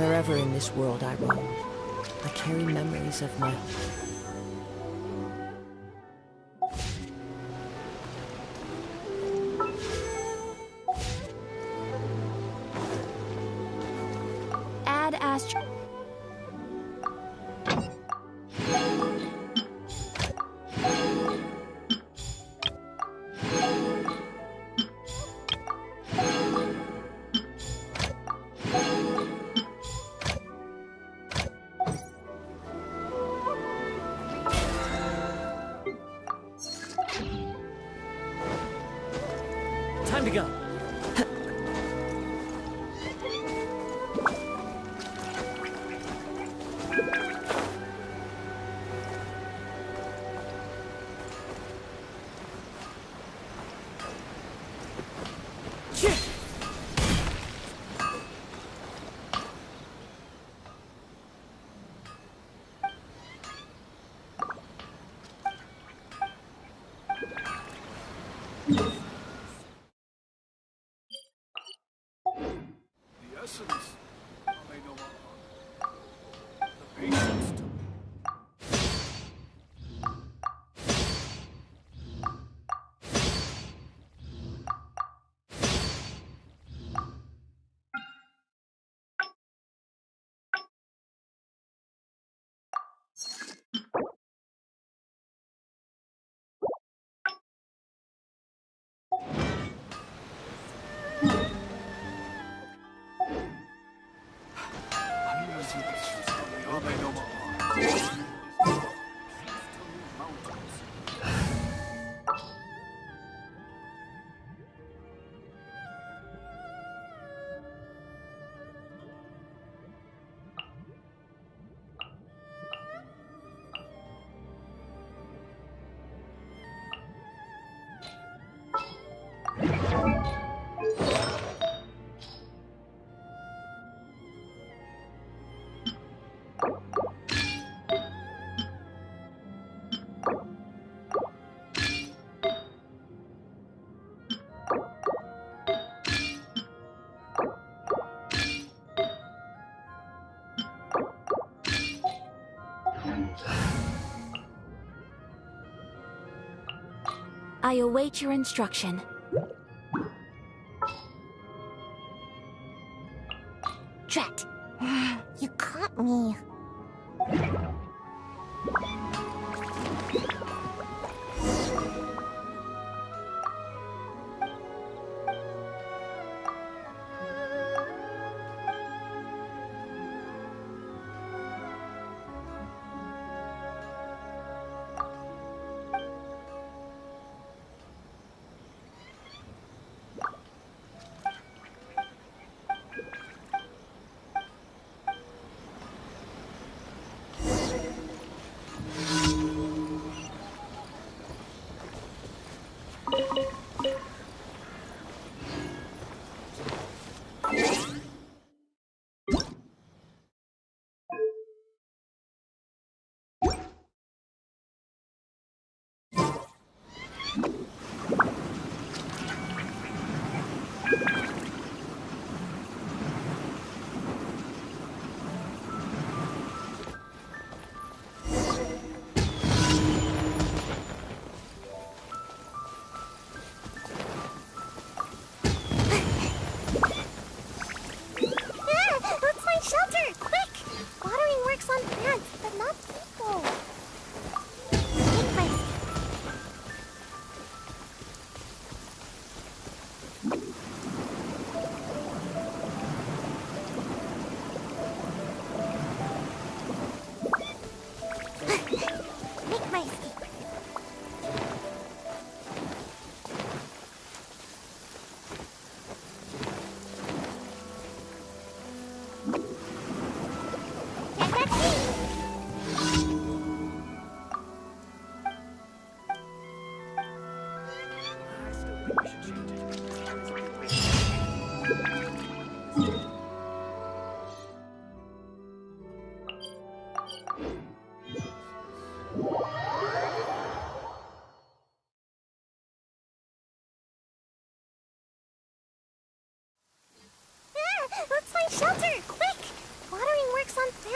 Wherever in this world I roam, I carry memories of my... Add astro... Time to go. The essence, I know the patience to I await your instruction. Drat! You caught me.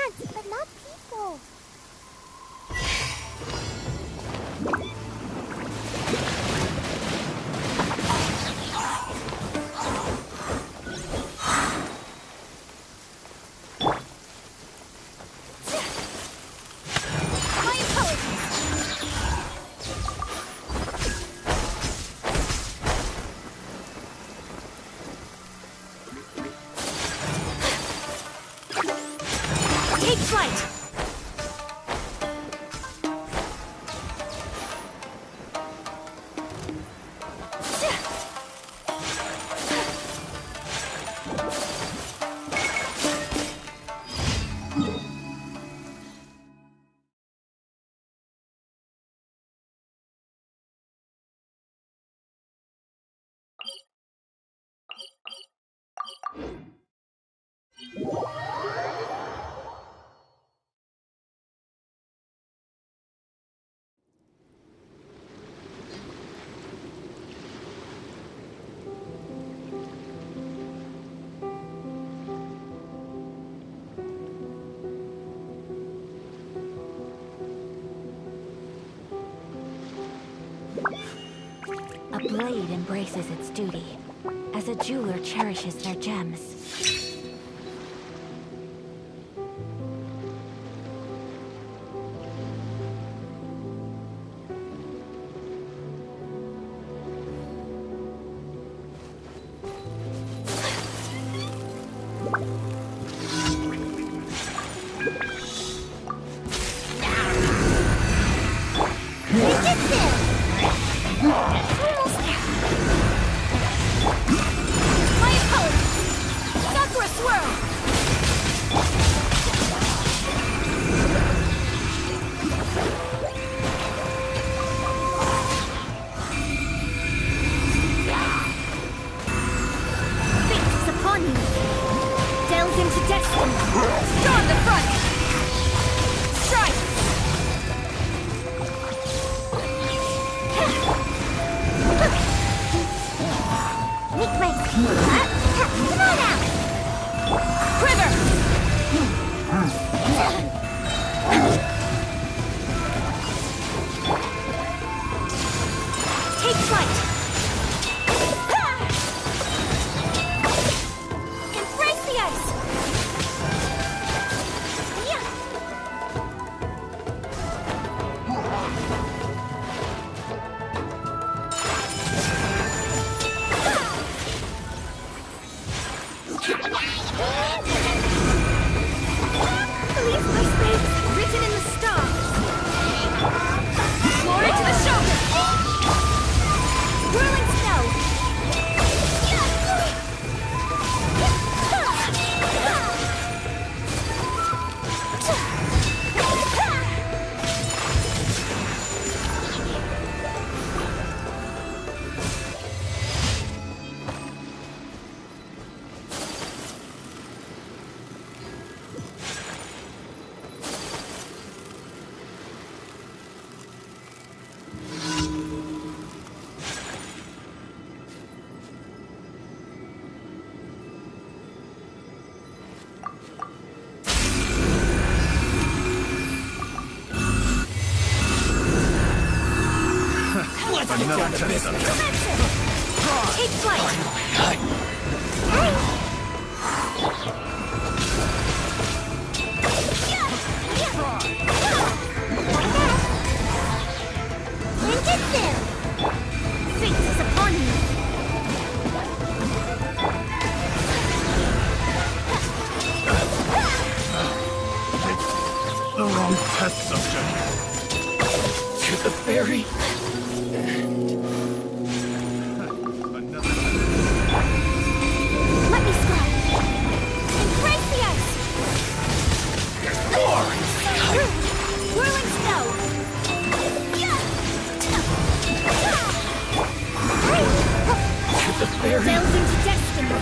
plants, but not people. Take flight! A blade embraces its duty, as a jeweler cherishes their gems. Another test subject. Take flight! Fate is upon you! The wrong test subject. To the ferry. Let me slide! Embrace the ice! Whirling snow! To the ferry. Delve into destiny!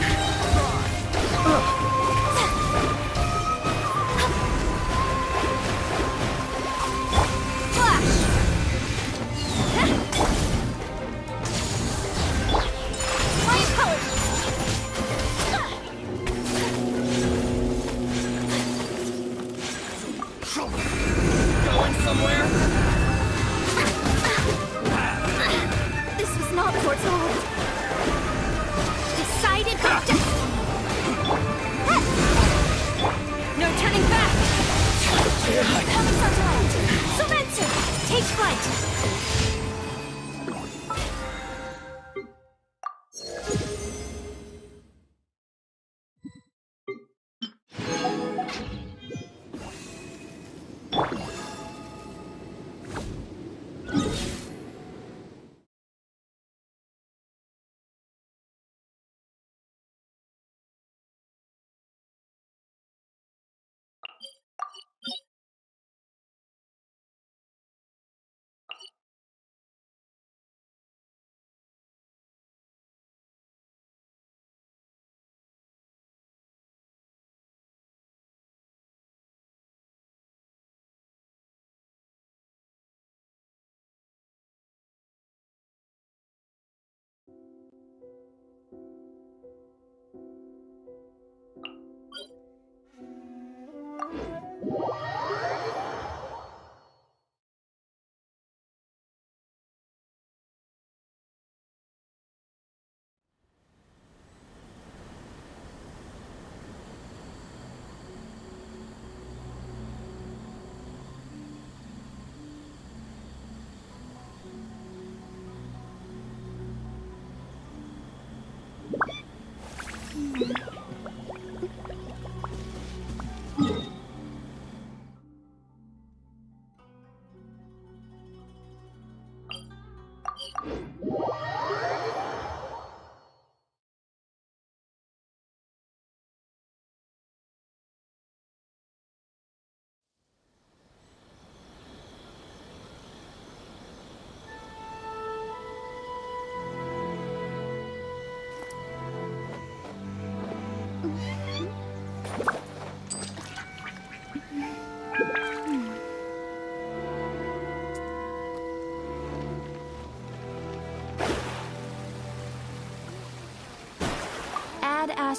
Add Ash.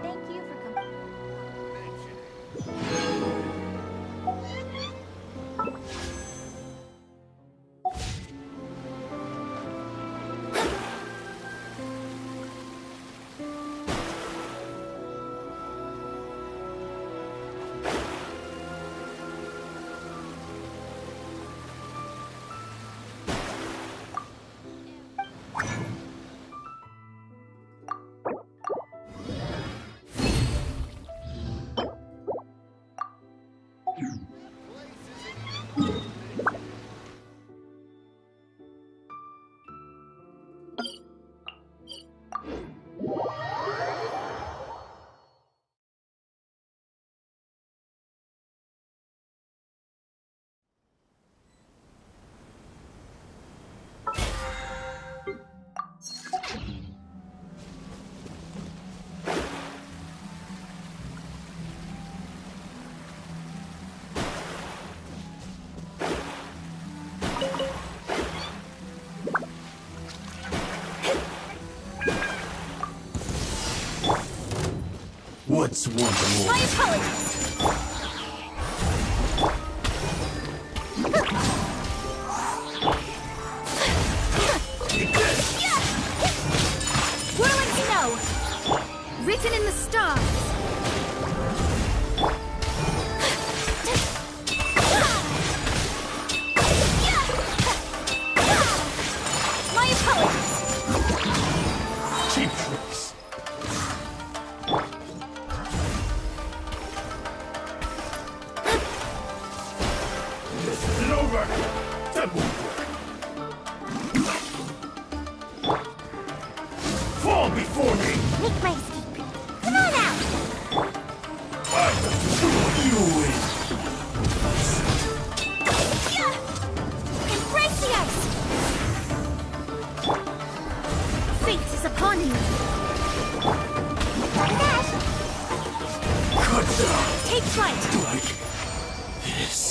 Thank you for coming. What's one more? My apologies! Whirling snow! Written in the stars! My apologies! Cheap tricks. This isn't over. That won't work. Fall before me. Make my escape. Come on out! I will throw you in. Embrace the ice! Fate is upon you! Cut down. Take flight! Like this.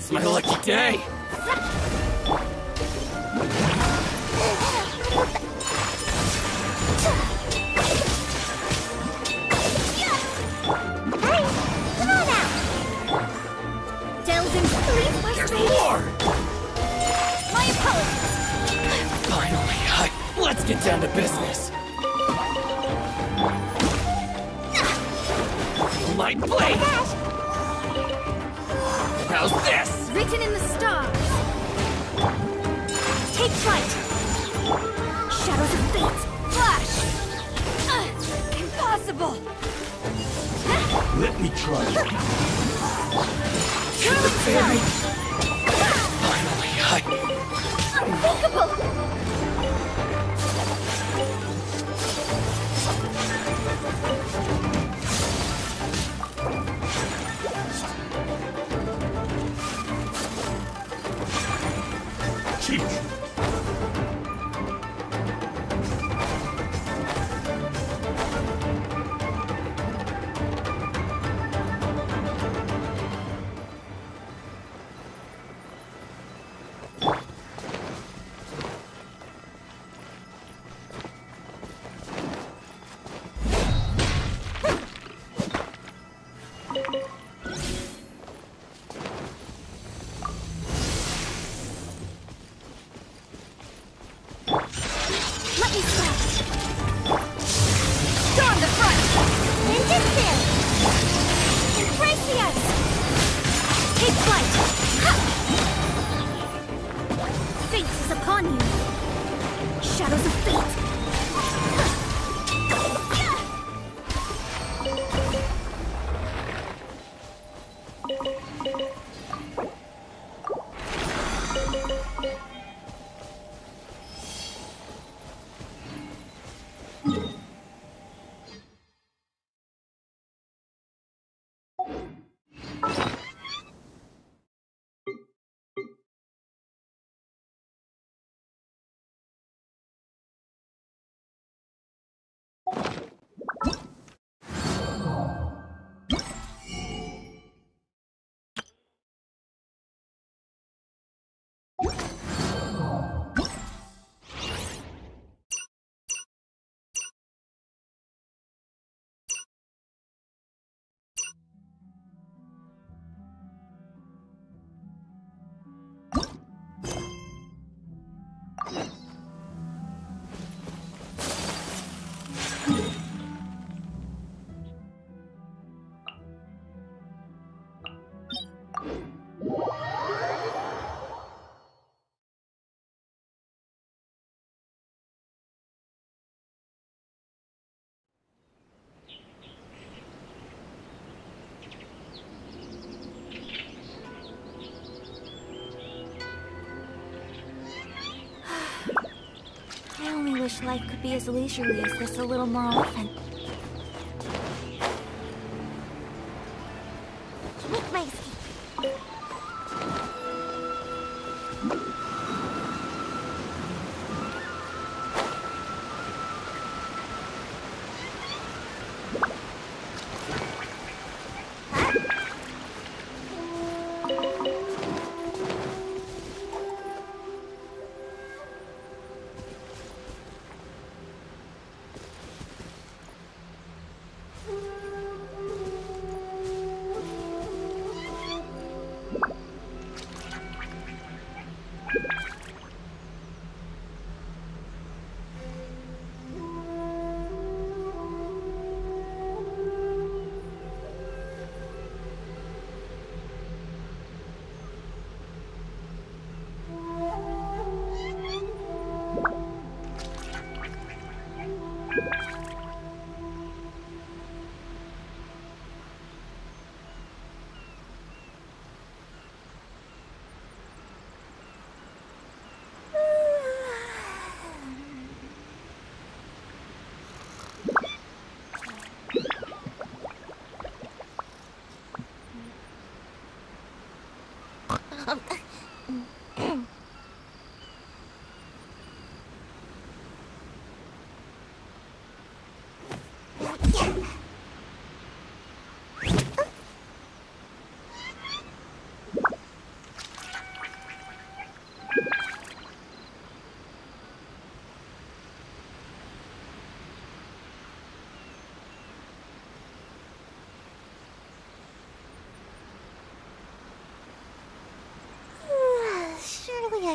It's my lucky day! Hey, come on out! Delve into leave my There's space. more! My apologies. Finally, let's get down to business. My blade! Dash, How's this? written in the stars. Take flight. Shadows of fate. Flash. Impossible. Let me try. Curling Baby! spell. Finally, Unthinkable. Cheat. Let me stop. Storm the front. Ninja sail. Embrace the ice. Take flight. Ha! Fate is upon you. Shadows of fate. I only wish life could be as leisurely as this a little more often. With my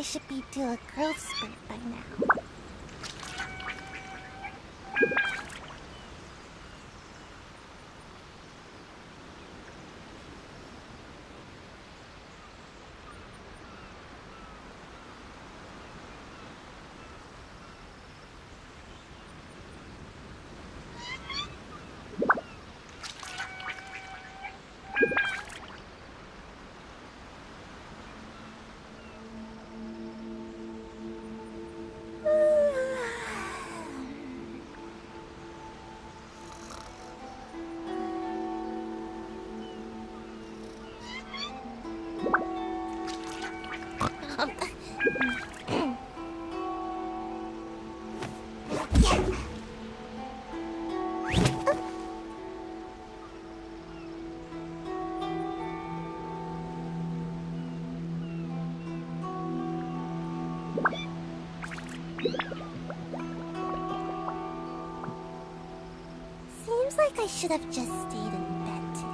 I should be due a growth spurt by now. Seems like I should have just stayed in bed today.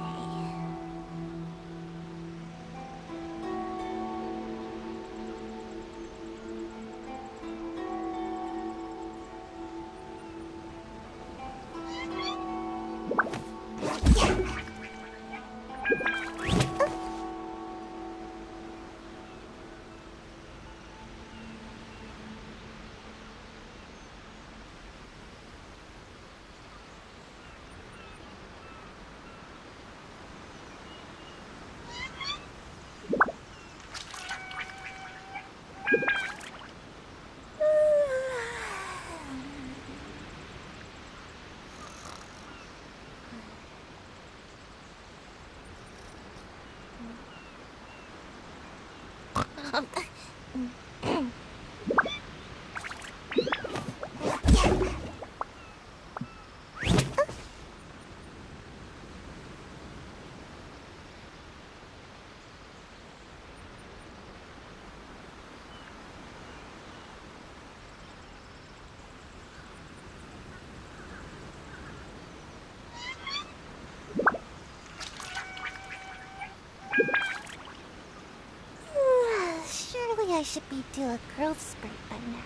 Surely I should be due a growth spurt by now.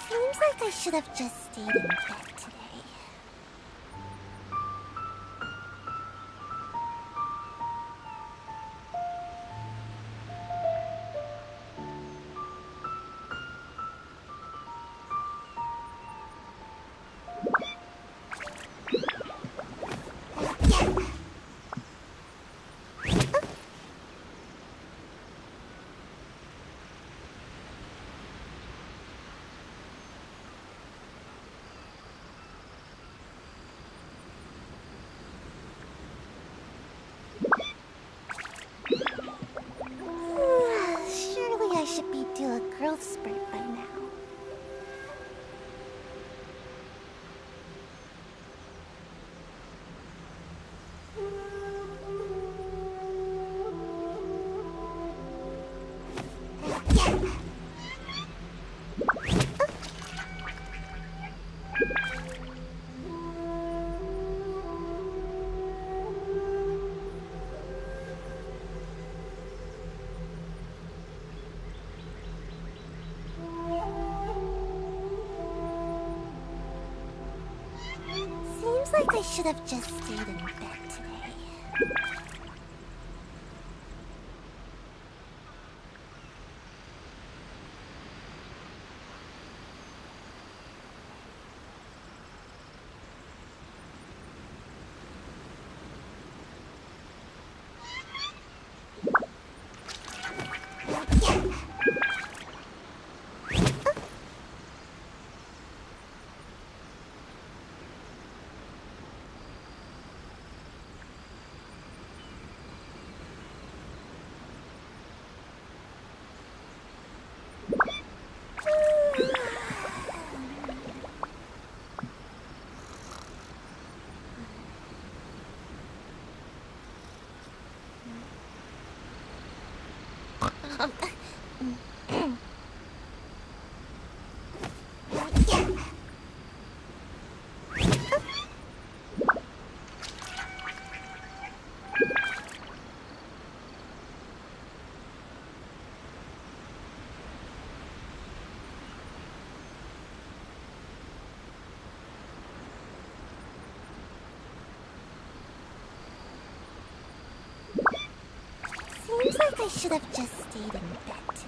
Seems like I should have just stayed in bed today. Surely I should be due a growth spurt by now. like I should have just stayed in bed today. Seems like I should have just stayed in bed today.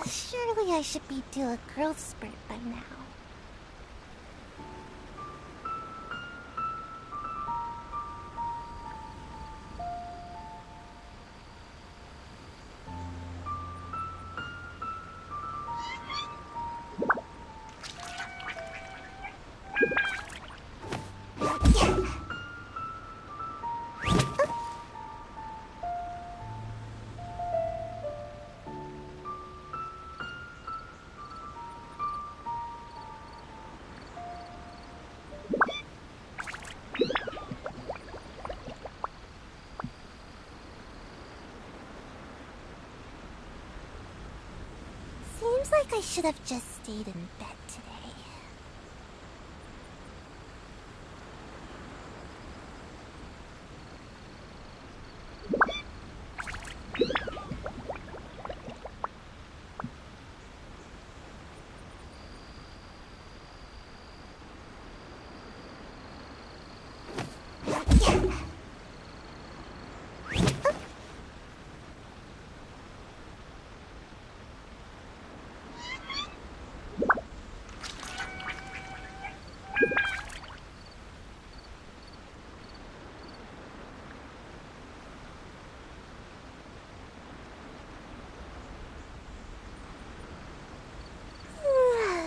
Surely I should be due a growth spurt by now. Seems like I should have just stayed in bed today.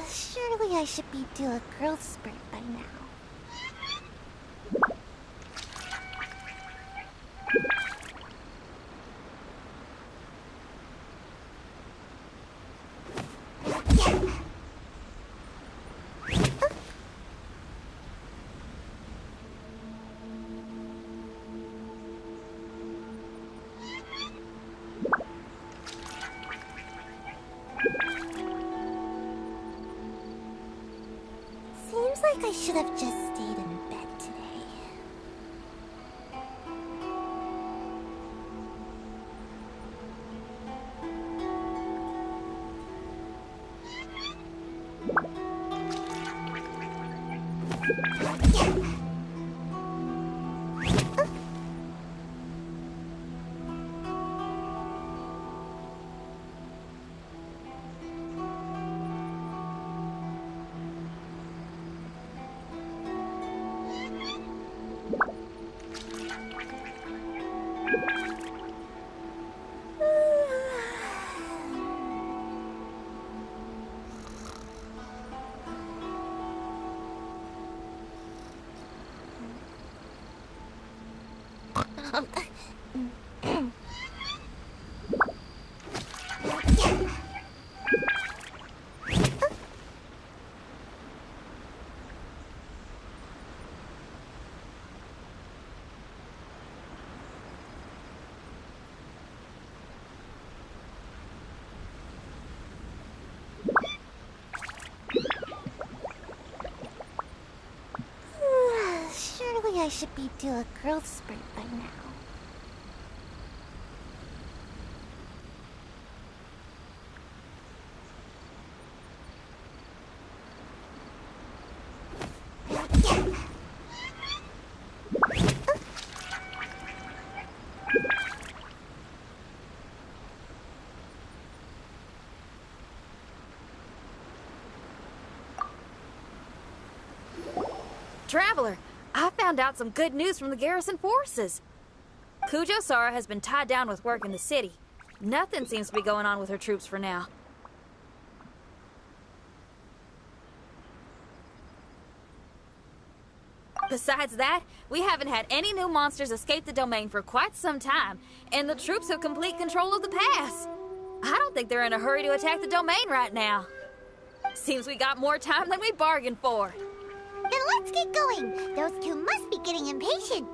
Surely I should be due a growth spurt by now. Seems like I should have just stayed in bed today. I should be due a growth spurt by now. Traveler, I found out some good news from the garrison forces. Kujo-Sara has been tied down with work in the city. Nothing seems to be going on with her troops for now. Besides that, we haven't had any new monsters escape the domain for quite some time, and the troops have complete control of the pass. I don't think they're in a hurry to attack the domain right now. Seems we got more time than we bargained for. Then let's get going. Those two must be getting impatient.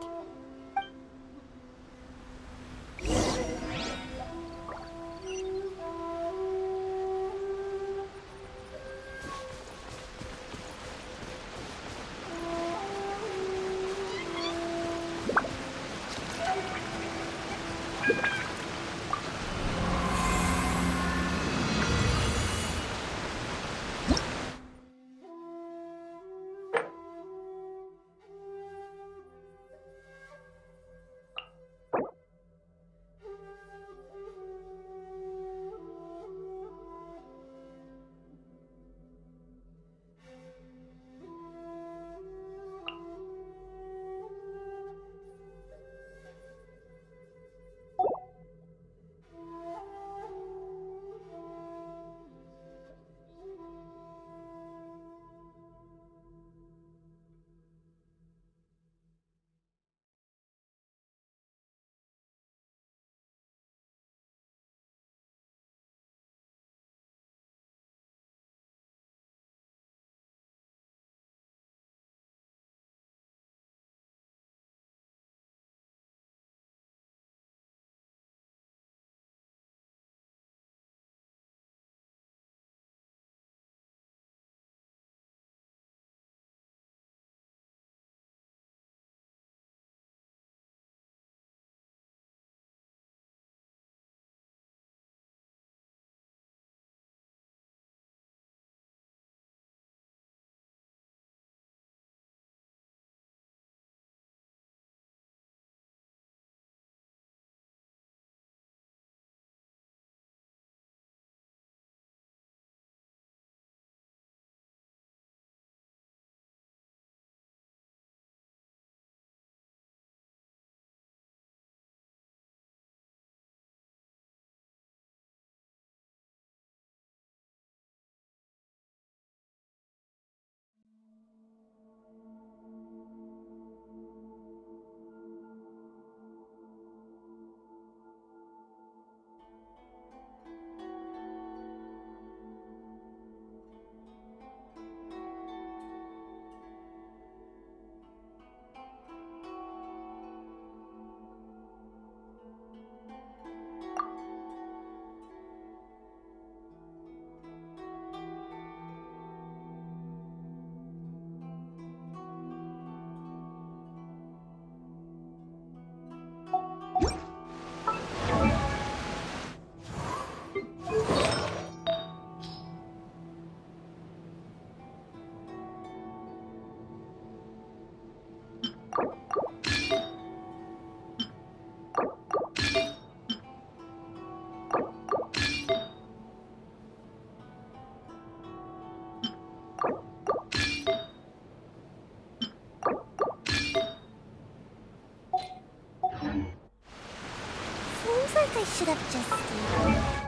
I should have just stayed.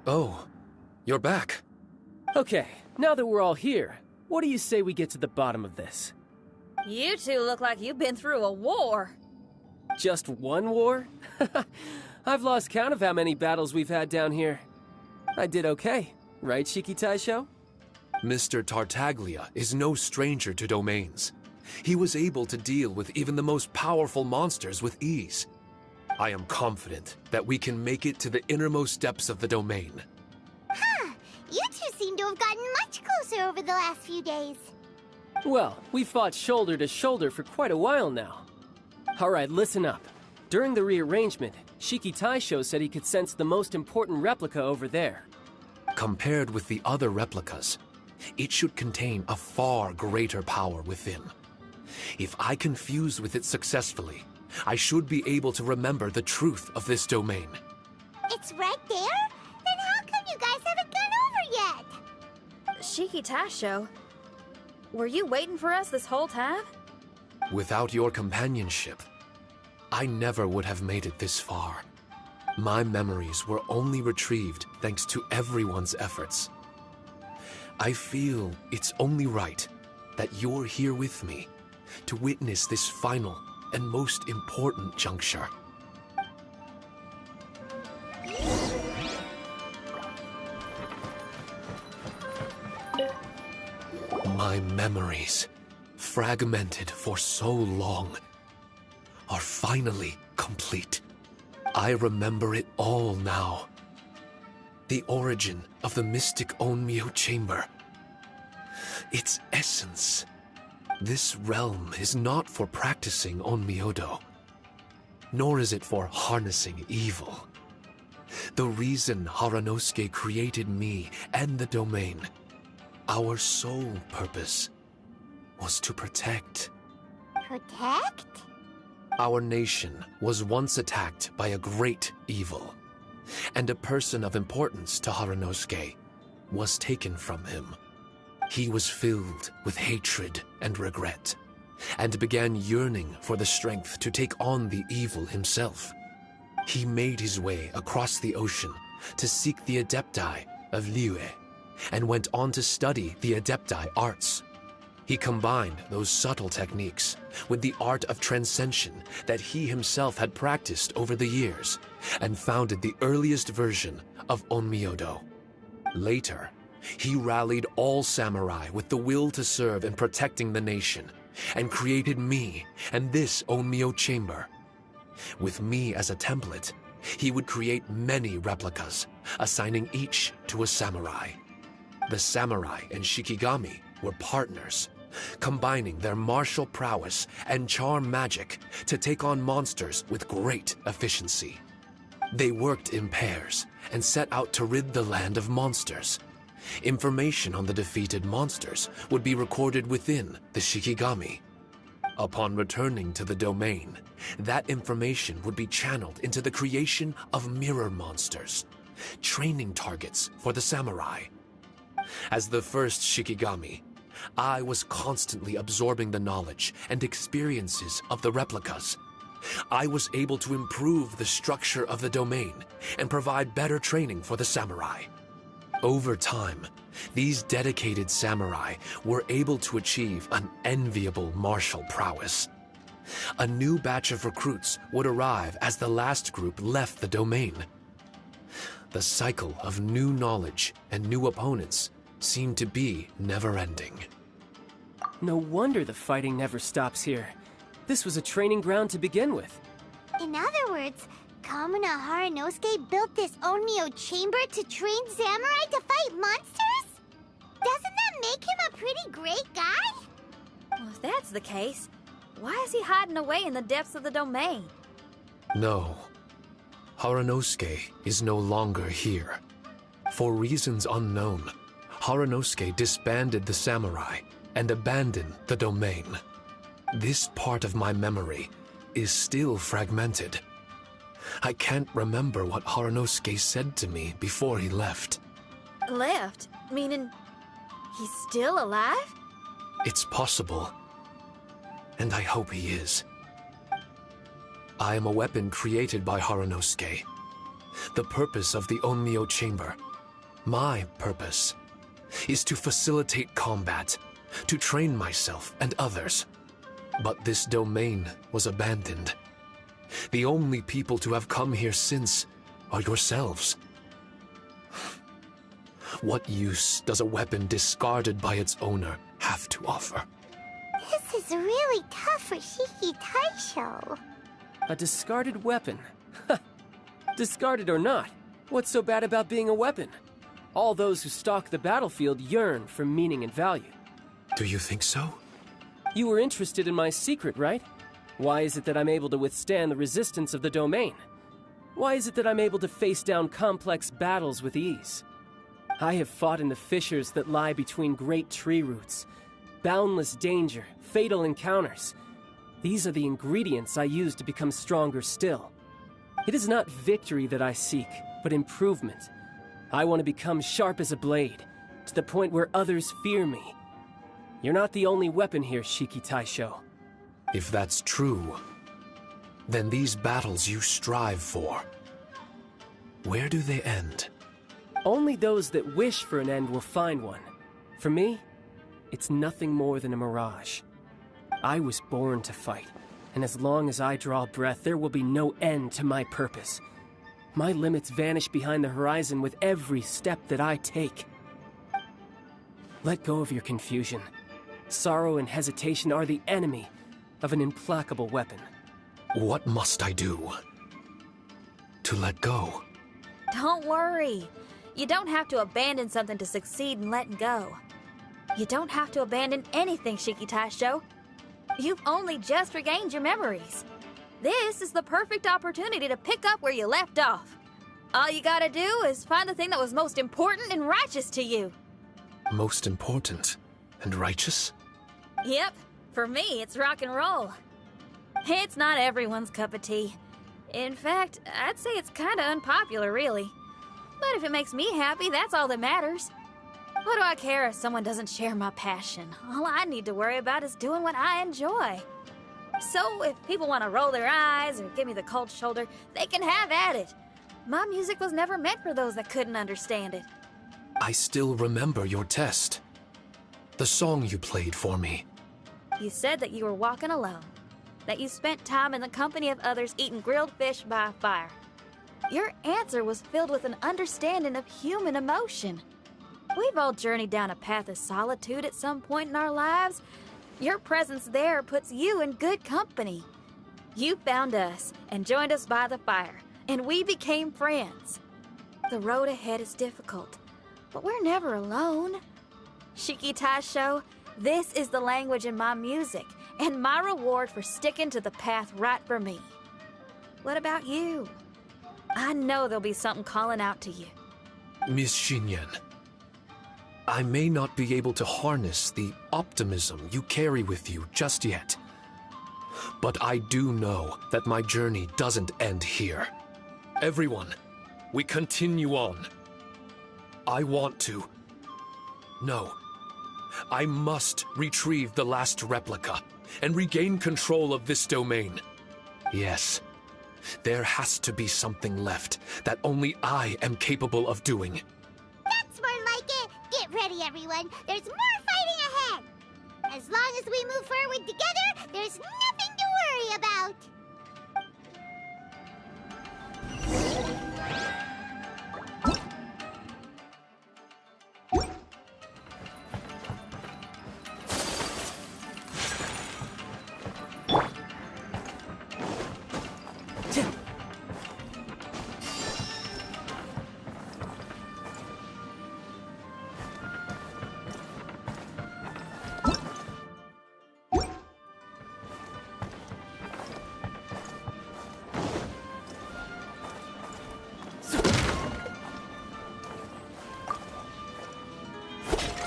Oh, you're back. Okay, now that we're all here, what do you say we get to the bottom of this? You two look like you've been through a war. Just one war? I've lost count of how many battles we've had down here. I did okay, right, Shiki Taisho? Mr. Tartaglia is no stranger to domains. He was able to deal with even the most powerful monsters with ease. I am confident that we can make it to the innermost depths of the domain. Huh. You two seem to have gotten much closer over the last few days. Well, we fought shoulder to shoulder for quite a while now. Alright, listen up. During the rearrangement, Shiki Taisho said he could sense the most important replica over there. Compared with the other replicas, it should contain a far greater power within. If I can fuse with it successfully, I should be able to remember the truth of this domain. It's right there? Then how come you guys haven't gone over yet? Shiki Taisho, were you waiting for us this whole time? Without your companionship, I never would have made it this far. My memories were only retrieved thanks to everyone's efforts. I feel it's only right that you're here with me to witness this final and most important juncture. My memories, fragmented for so long, are finally complete. I remember it all now. The origin of the mystic Onmyo chamber. Its essence. This realm is not for practicing Onmyodo, nor is it for harnessing evil. The reason Haranosuke created me and the domain, our sole purpose, was to protect. Protect? Our nation was once attacked by a great evil, and a person of importance to Haranosuke was taken from him. He was filled with hatred and regret, and began yearning for the strength to take on the evil himself. He made his way across the ocean to seek the Adepti of Liyue, and went on to study the Adepti arts. He combined those subtle techniques with the art of transcension that he himself had practiced over the years, and founded the earliest version of Onmyodo. Later, he rallied all samurai with the will to serve in protecting the nation, and created me and this Onmyo chamber. With me as a template, he would create many replicas, assigning each to a samurai. The samurai and Shikigami were partners, combining their martial prowess and charm magic to take on monsters with great efficiency. They worked in pairs and set out to rid the land of monsters. Information on the defeated monsters would be recorded within the Shikigami. Upon returning to the domain, that information would be channeled into the creation of mirror monsters, training targets for the samurai. As the first Shikigami, I was constantly absorbing the knowledge and experiences of the replicas. I was able to improve the structure of the domain and provide better training for the samurai. Over time, these dedicated samurai were able to achieve an enviable martial prowess. A new batch of recruits would arrive as the last group left the domain. The cycle of new knowledge and new opponents seemed to be never-ending. No wonder the fighting never stops here. This was a training ground to begin with. In other words, Kamuna Haranosuke built this Onmyo chamber to train samurai to fight monsters? Doesn't that make him a pretty great guy? Well, if that's the case, why is he hiding away in the depths of the domain? No. Haranosuke is no longer here. For reasons unknown, Haranosuke disbanded the samurai and abandoned the domain. This part of my memory is still fragmented. I can't remember what Haranosuke said to me before he left. Left? Meaning he's still alive? It's possible. And I hope he is. I am a weapon created by Haranosuke. The purpose of the Onmyo chamber My purpose is to facilitate combat, to train myself and others. But this domain was abandoned. The only people to have come here since are yourselves. What use does a weapon discarded by its owner have to offer? This is really tough for Shiki Taisho. A discarded weapon. Discarded or not, what's so bad about being a weapon? All those who stalk the battlefield yearn for meaning and value. Do you think so? You were interested in my secret, right? Why is it that I'm able to withstand the resistance of the domain? Why is it that I'm able to face down complex battles with ease? I have fought in the fissures that lie between great tree roots. Boundless danger, fatal encounters. These are the ingredients I use to become stronger still. It is not victory that I seek, but improvement. I want to become sharp as a blade, to the point where others fear me. You're not the only weapon here, Shiki Taisho. If that's true, then these battles you strive for, where do they end? Only those that wish for an end will find one. For me, it's nothing more than a mirage. I was born to fight, and as long as I draw breath, there will be no end to my purpose. My limits vanish behind the horizon with every step that I take. Let go of your confusion. Sorrow and hesitation are the enemy of an implacable weapon. What must I do to let go? Don't worry. You don't have to abandon something to succeed in letting go. You don't have to abandon anything, Shiki Taisho. You've only just regained your memories. This is the perfect opportunity to pick up where you left off. All you gotta do is find the thing that was most important and righteous to you. Most important and righteous? Yep, for me, it's rock and roll. It's not everyone's cup of tea. In fact, I'd say it's kinda unpopular, really. But if it makes me happy, that's all that matters. What do I care if someone doesn't share my passion? All I need to worry about is doing what I enjoy. So if people want to roll their eyes or give me the cold shoulder, they can have at it. My music was never meant for those that couldn't understand it. I still remember your test. The song you played for me. You said that you were walking alone, that you spent time in the company of others eating grilled fish by a fire. Your answer was filled with an understanding of human emotion. We've all journeyed down a path of solitude at some point in our lives. Your presence there puts you in good company. You found us and joined us by the fire, and we became friends. The road ahead is difficult, but we're never alone. Shiki Taisho, this is the language in my music, and my reward for sticking to the path right for me. What about you? I know there'll be something calling out to you. Miss Xinyan, I may not be able to harness the optimism you carry with you just yet. But I do know that my journey doesn't end here. Everyone, we continue on. I want to. No. I must retrieve the last replica and regain control of this domain. Yes. There has to be something left that only I am capable of doing. That's more like it. Get ready, everyone. There's more fighting ahead. As long as we move forward together, there's nothing to worry about.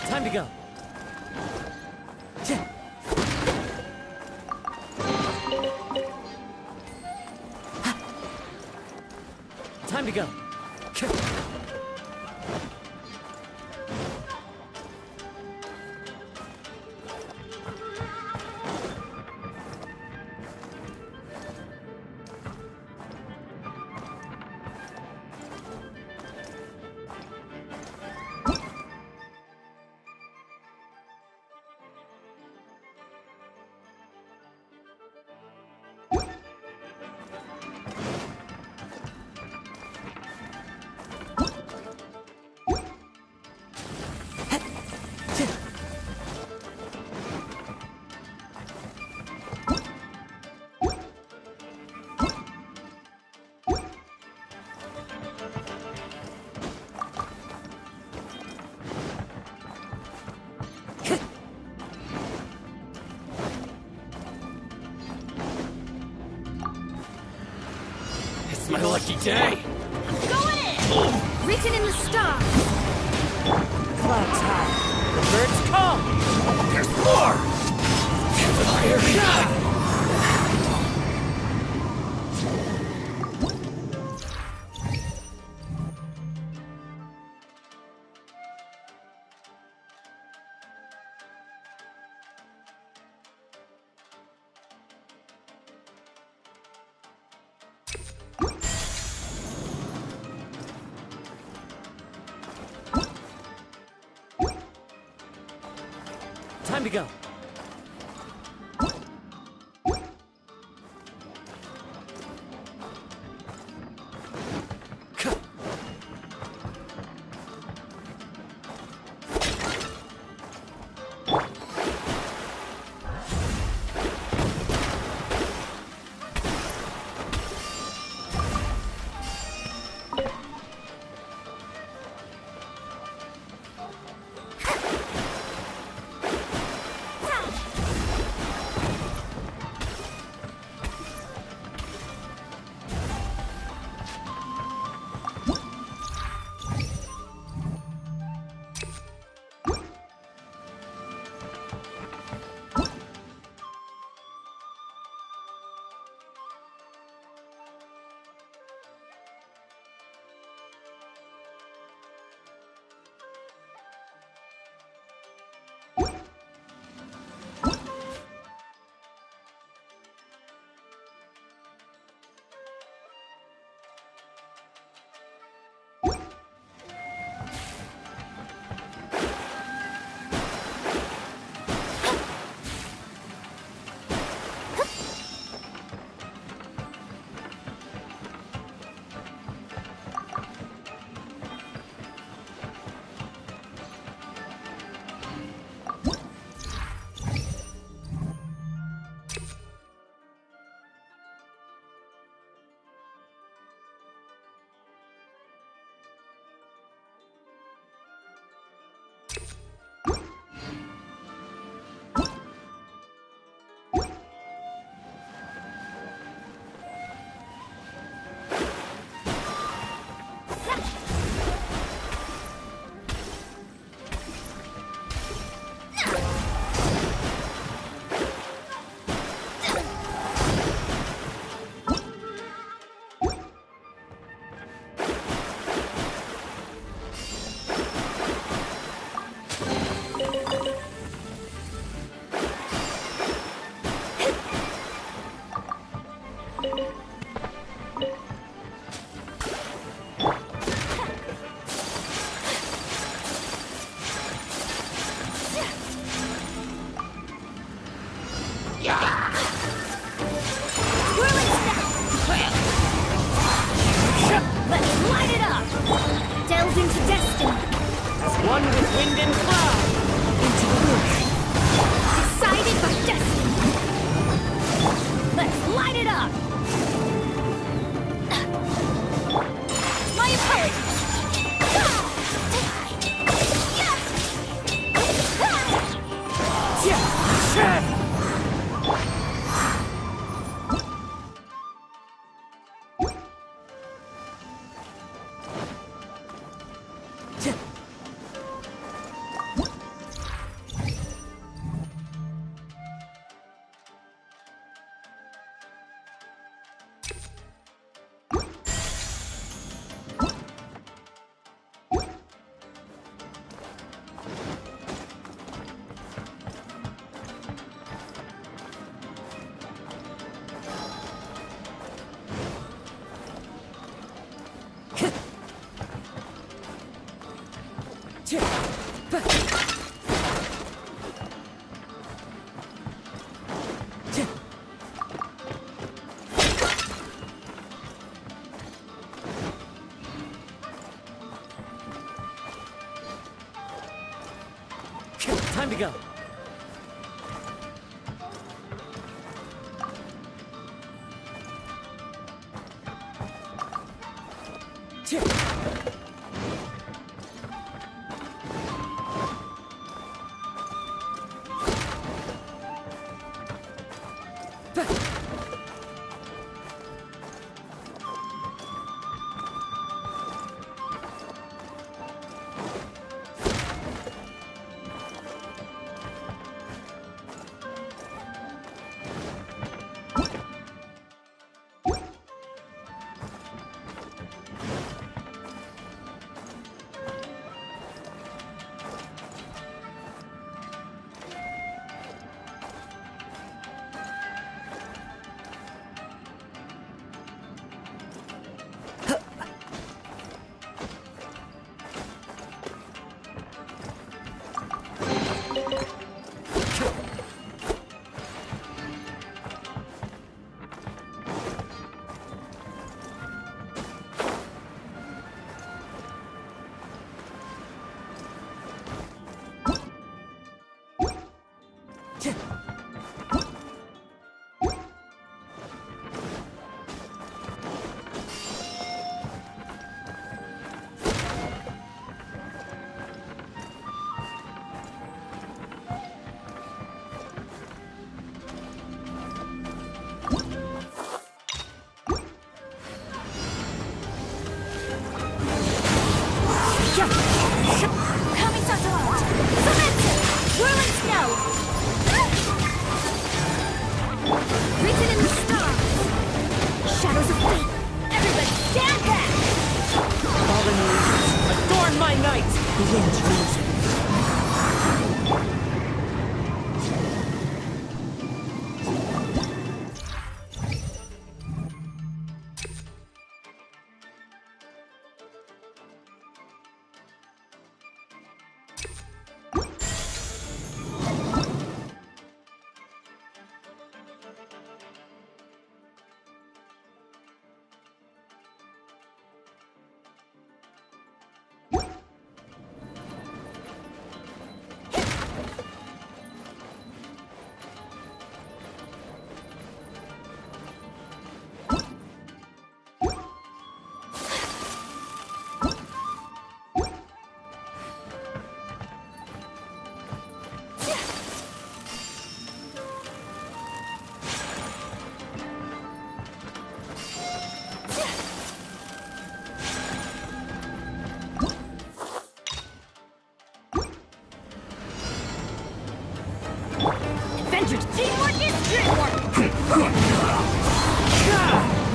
Time to go. Time to go. day. Going in! Written in the stars. Clouds high. The birds come! There's more! Fire shot! Time to go. Time to go. Teamwork is dreamwork!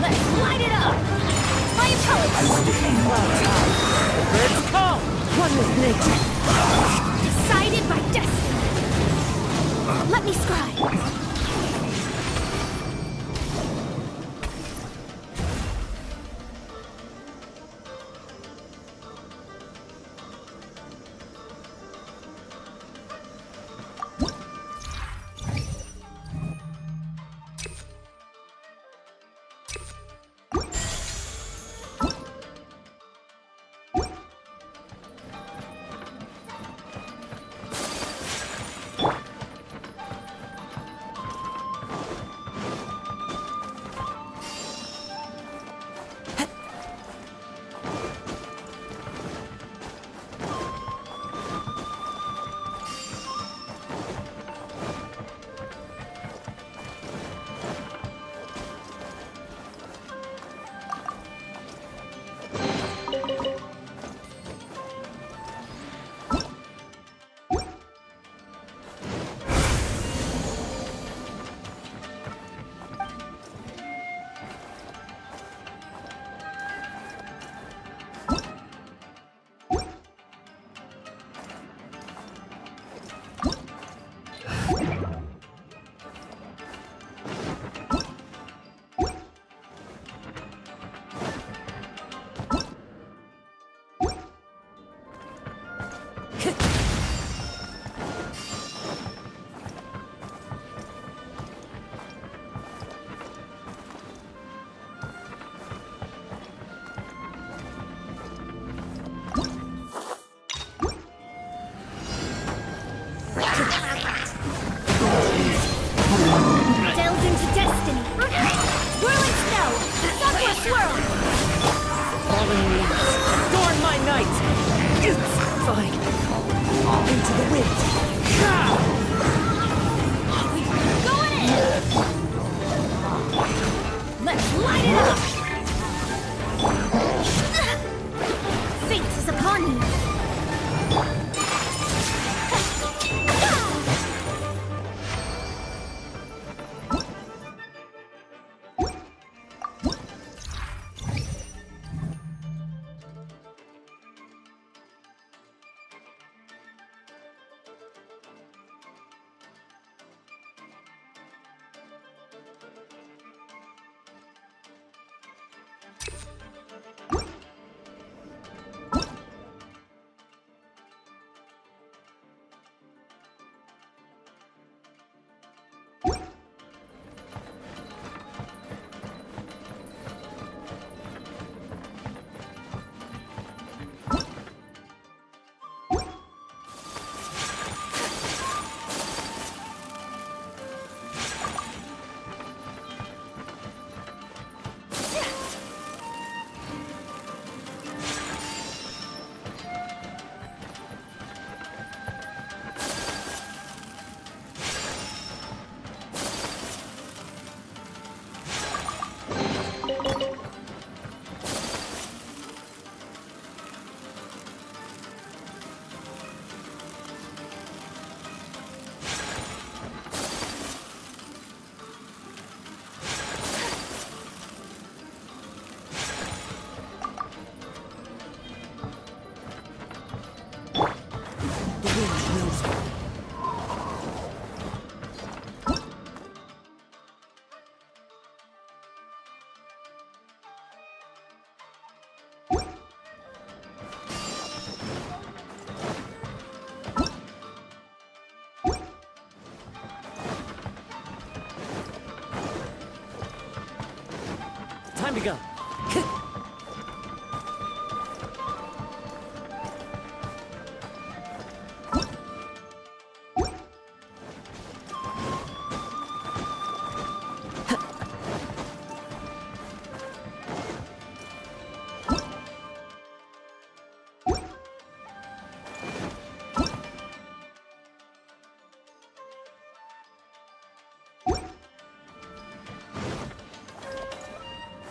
Let's light it up! My intelligence! The birds call! One with nature. Decided by destiny. Let me scribe. The wind knows me. Time to go.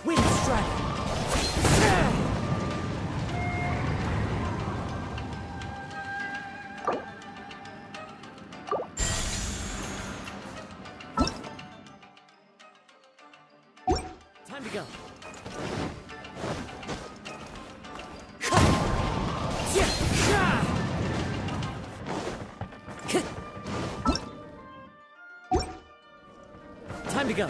Wind strike! Time to go. Time to go.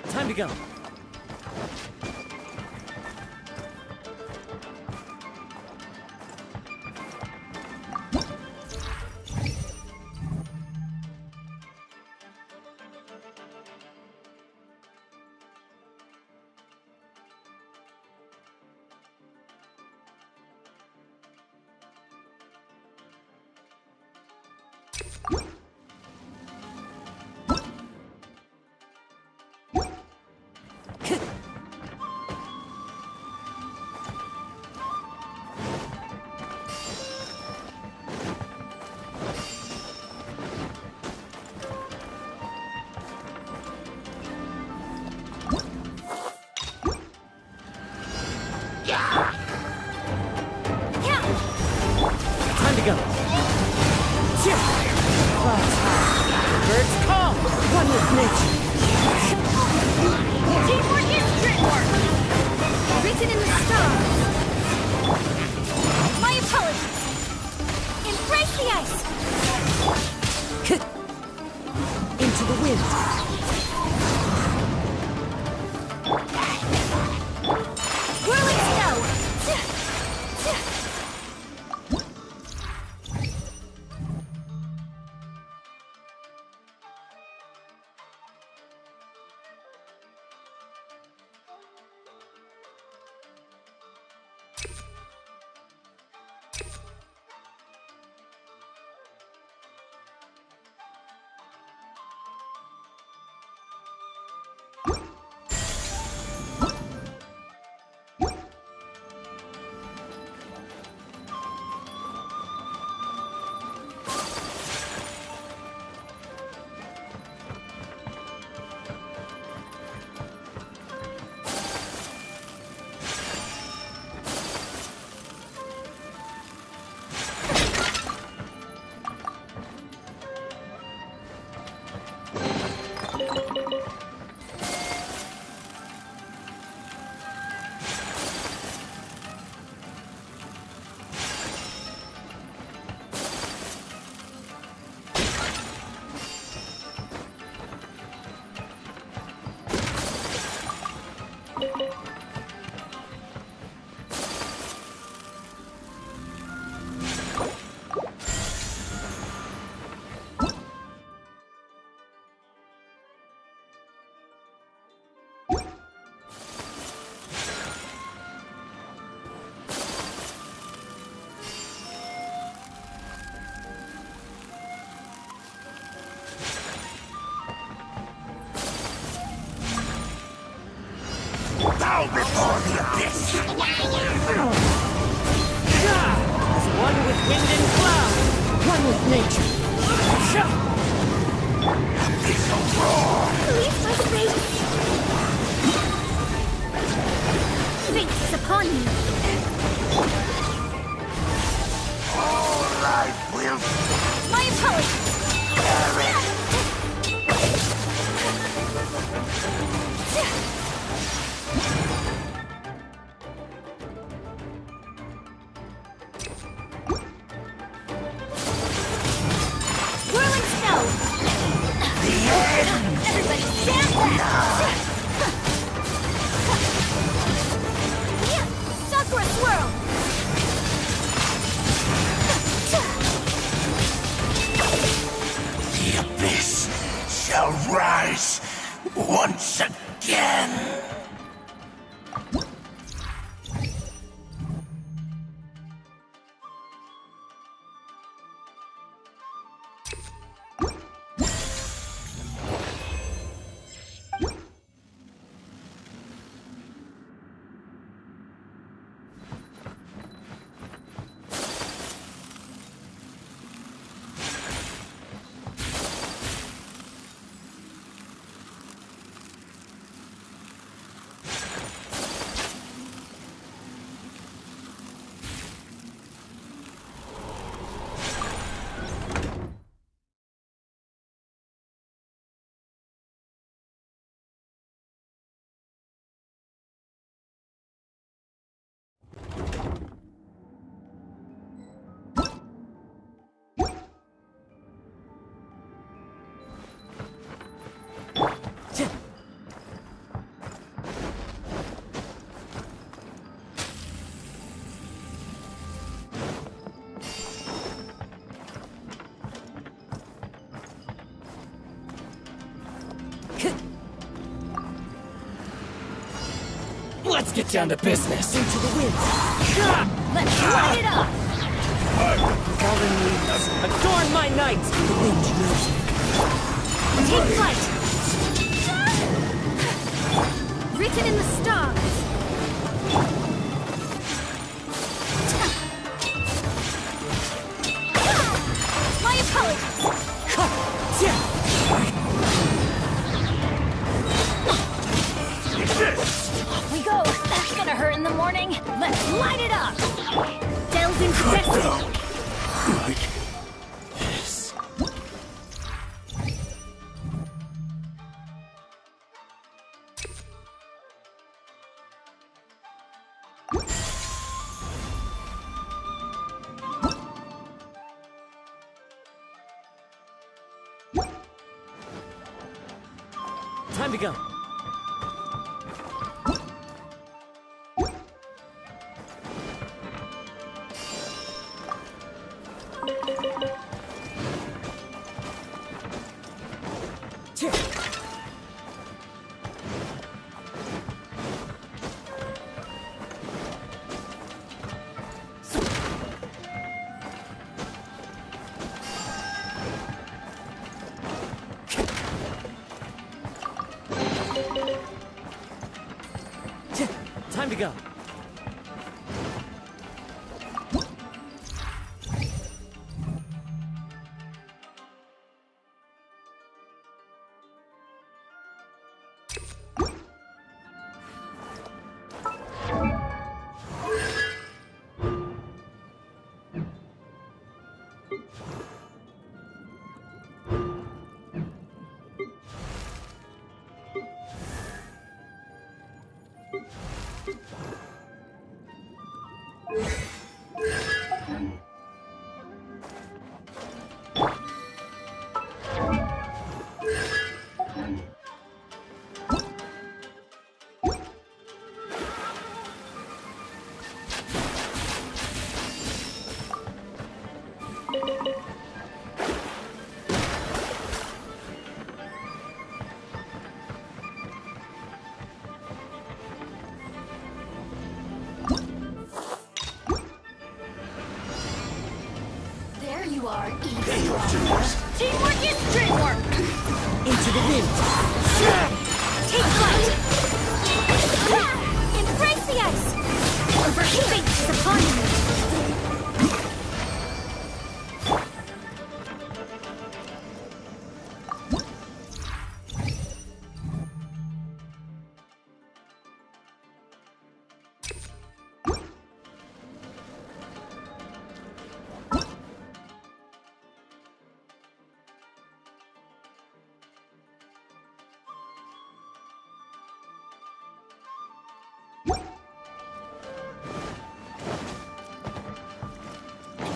Time to go. bow before the abyss! As one with wind and cloud, one with nature. Abyssal roar! Leave my face! Fate is upon you. All life will My apologies. perish! Whirling snow. The end! Everybody stand back. Sakura swirl. The abyss shall rise once again! Let's get down to business. Into the wind. Let's light it up! Fallen leaves. Adorn my night! The wind knows it. Take flight. Written in the stars. My apologies. Off we go! That's gonna hurt in the morning! Let's light it up! Delve into destiny. Time to go. Time to go.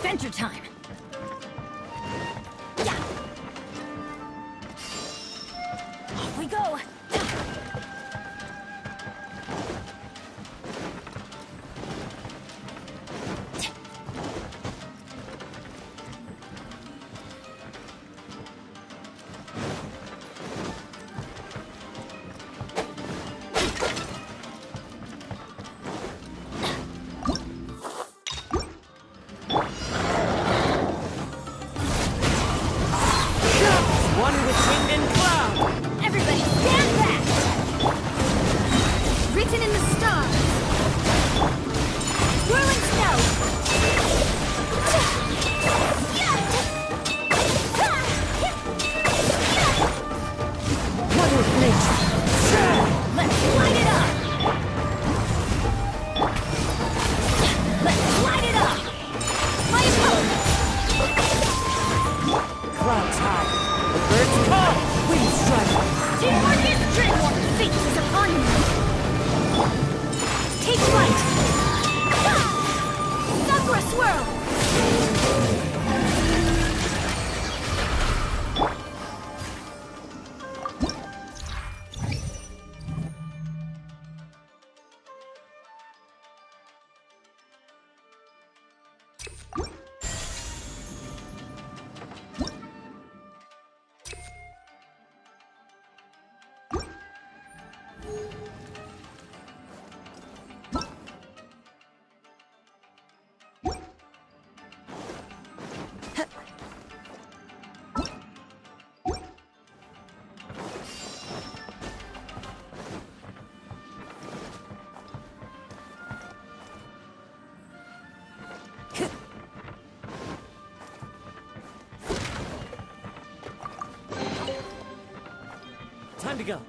Adventure time! Yeah. Off we go! One with wind and cloud. Everybody stand back! Written in the stars. Whirling snow. One with nature. Let's light it up! Let's light it up! My opponent! Clouds high. The birds call. Wind strike. Teamwork is dreamwork! Fate is upon you! Take flight! Sakura swirl! Time to go.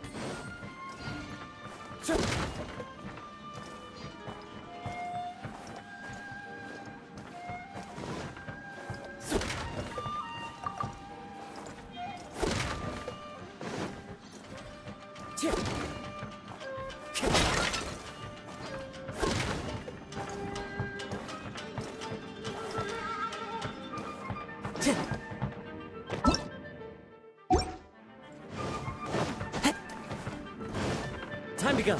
Time to go.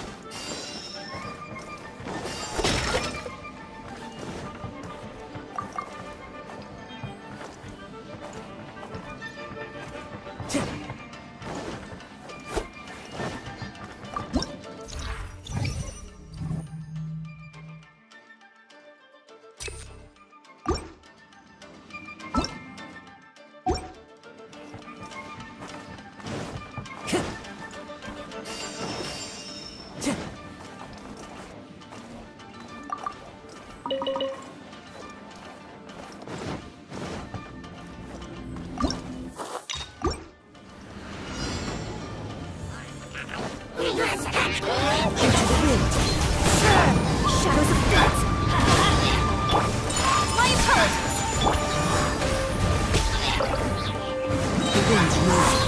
Shadows of death! My opponent! The wind's moving.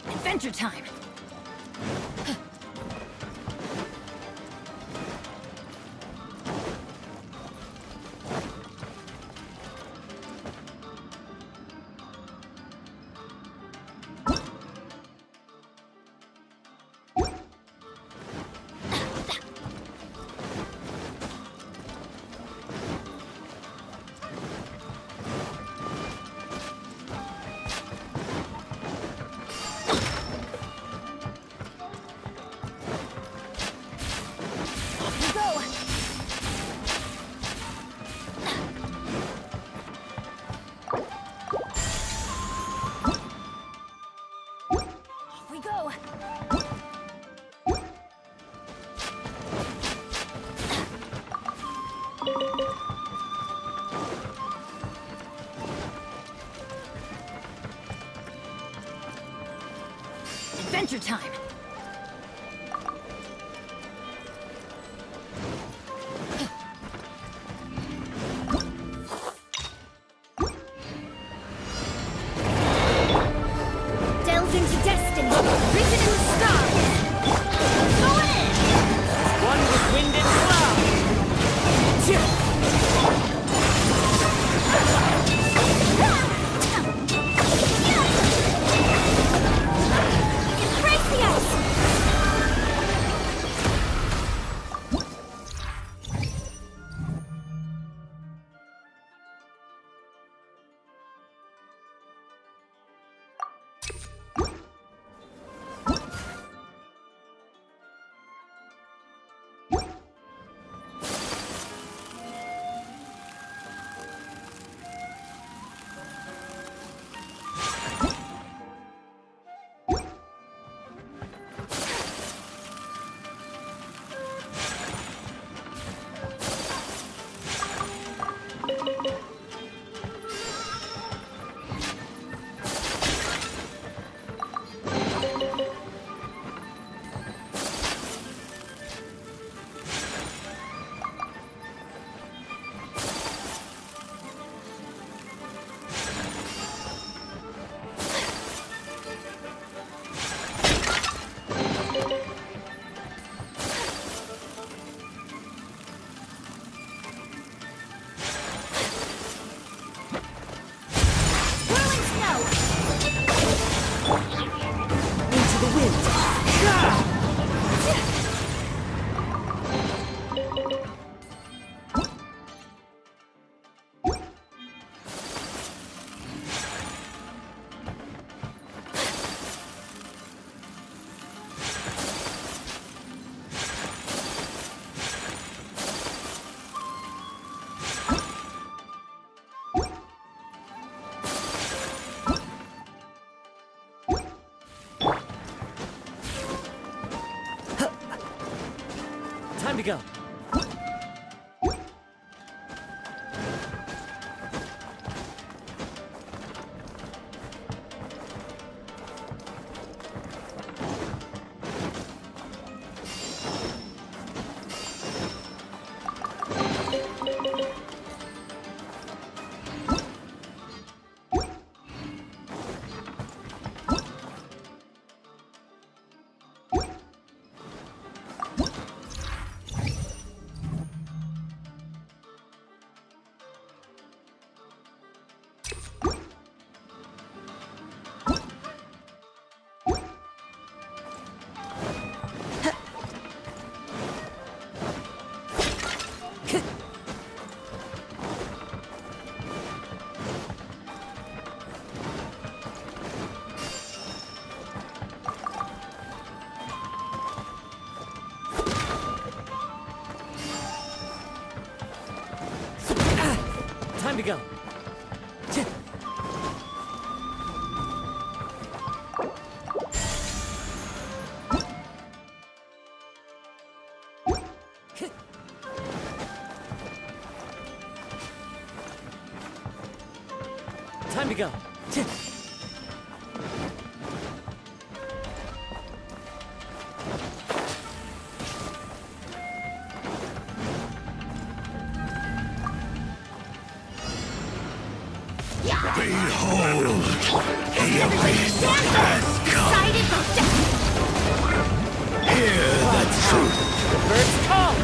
Adventure time! Adventure time! Yielding to destiny, written in the stars. Going in! One with wind and cloud. Embrace the ice! Time to go. Time to go. Time to go. Behold, the abyss has come. Hear the truth. The birds call.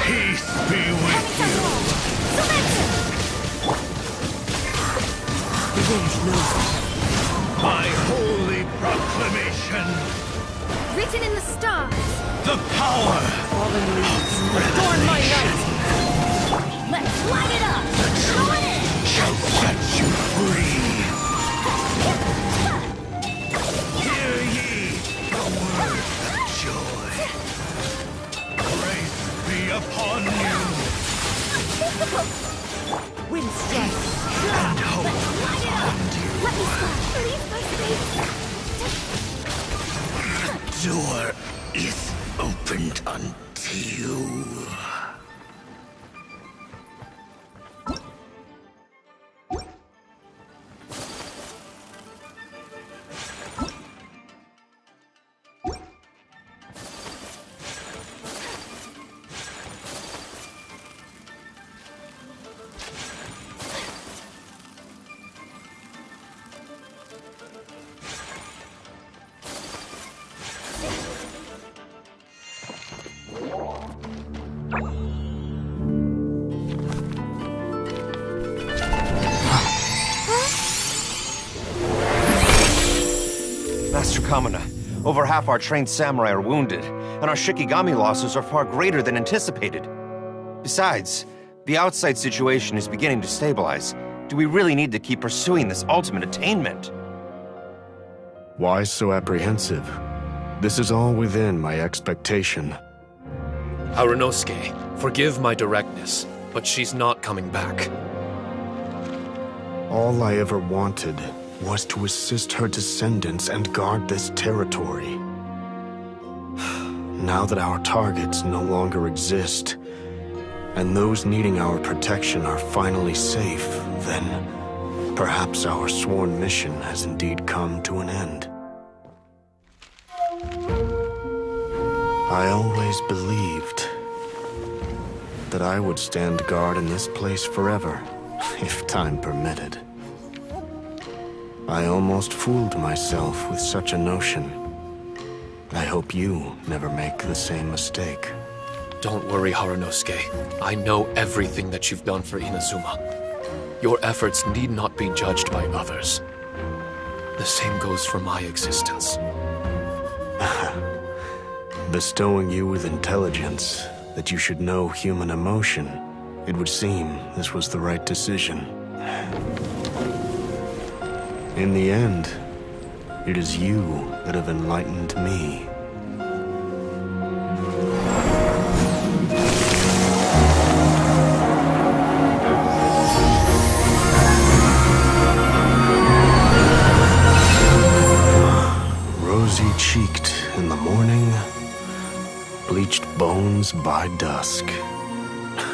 Peace be with you. The wind knows. My holy proclamation. Written in the stars. The power. Fallen leaves. Adorn my night. Let's light it up. Going in. Shall set you free. Hear ye the word of joy. Grace be upon you. Wind strike. And hope Light it up. upon you. Let me stop. Leave my space. The door is opened unto you. Kamina. Over half our trained samurai are wounded, and our Shikigami losses are far greater than anticipated. Besides, the outside situation is beginning to stabilize. Do we really need to keep pursuing this ultimate attainment? Why so apprehensive? This is all within my expectation. Harunosuke, forgive my directness, but she's not coming back. All I ever wanted was to assist her descendants and guard this territory. Now that our targets no longer exist, and those needing our protection are finally safe, then perhaps our sworn mission has indeed come to an end. I always believed that I would stand guard in this place forever, if time permitted. I almost fooled myself with such a notion. I hope you never make the same mistake. Don't worry, Harunosuke. I know everything that you've done for Inazuma. Your efforts need not be judged by others. The same goes for my existence. Bestowing you with intelligence, that you should know human emotion, it would seem this was the right decision. In the end, it is you that have enlightened me. Rosy-cheeked in the morning, bleached bones by dusk.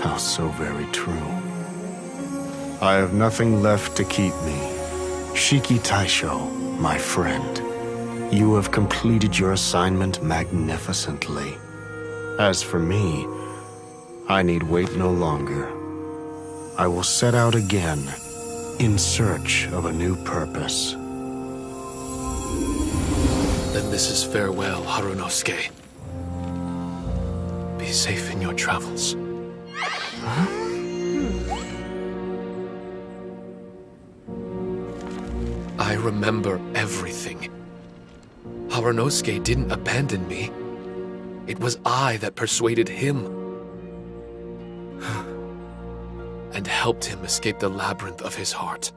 How so very true. I have nothing left to keep me. Shiki Taisho, my friend, you have completed your assignment magnificently. As for me, I need wait no longer. I will set out again, in search of a new purpose. Then this is farewell, Harunosuke. Be safe in your travels. I remember everything. Harunosuke didn't abandon me. It was I that persuaded him and helped him escape the labyrinth of his heart.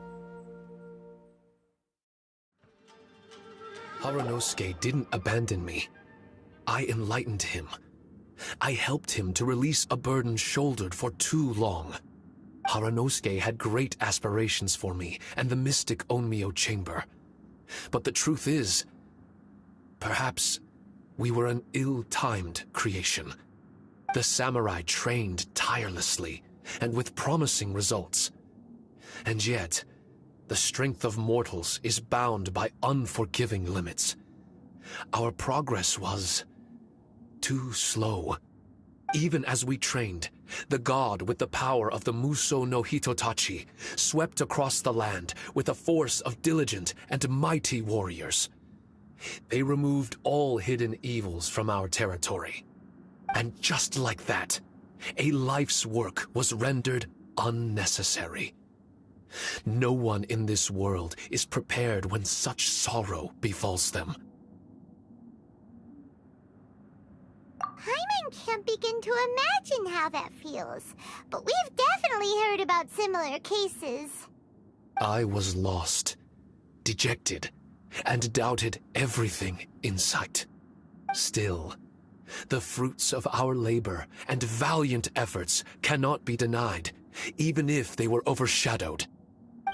Harunosuke didn't abandon me. I enlightened him. I helped him to release a burden shouldered for too long. Harunosuke had great aspirations for me and the mystic Onmyo chamber. But the truth is, perhaps we were an ill-timed creation. The samurai trained tirelessly and with promising results. And yet, the strength of mortals is bound by unforgiving limits. Our progress was too slow. Even as we trained, the god with the power of the Muso no Hitotachi swept across the land with a force of diligent and mighty warriors. They removed all hidden evils from our territory. And just like that, a life's work was rendered unnecessary. No one in this world is prepared when such sorrow befalls them. Paimon can't begin to imagine how that feels, but we've definitely heard about similar cases. I was lost, dejected, and doubted everything in sight. Still, the fruits of our labor and valiant efforts cannot be denied, even if they were overshadowed.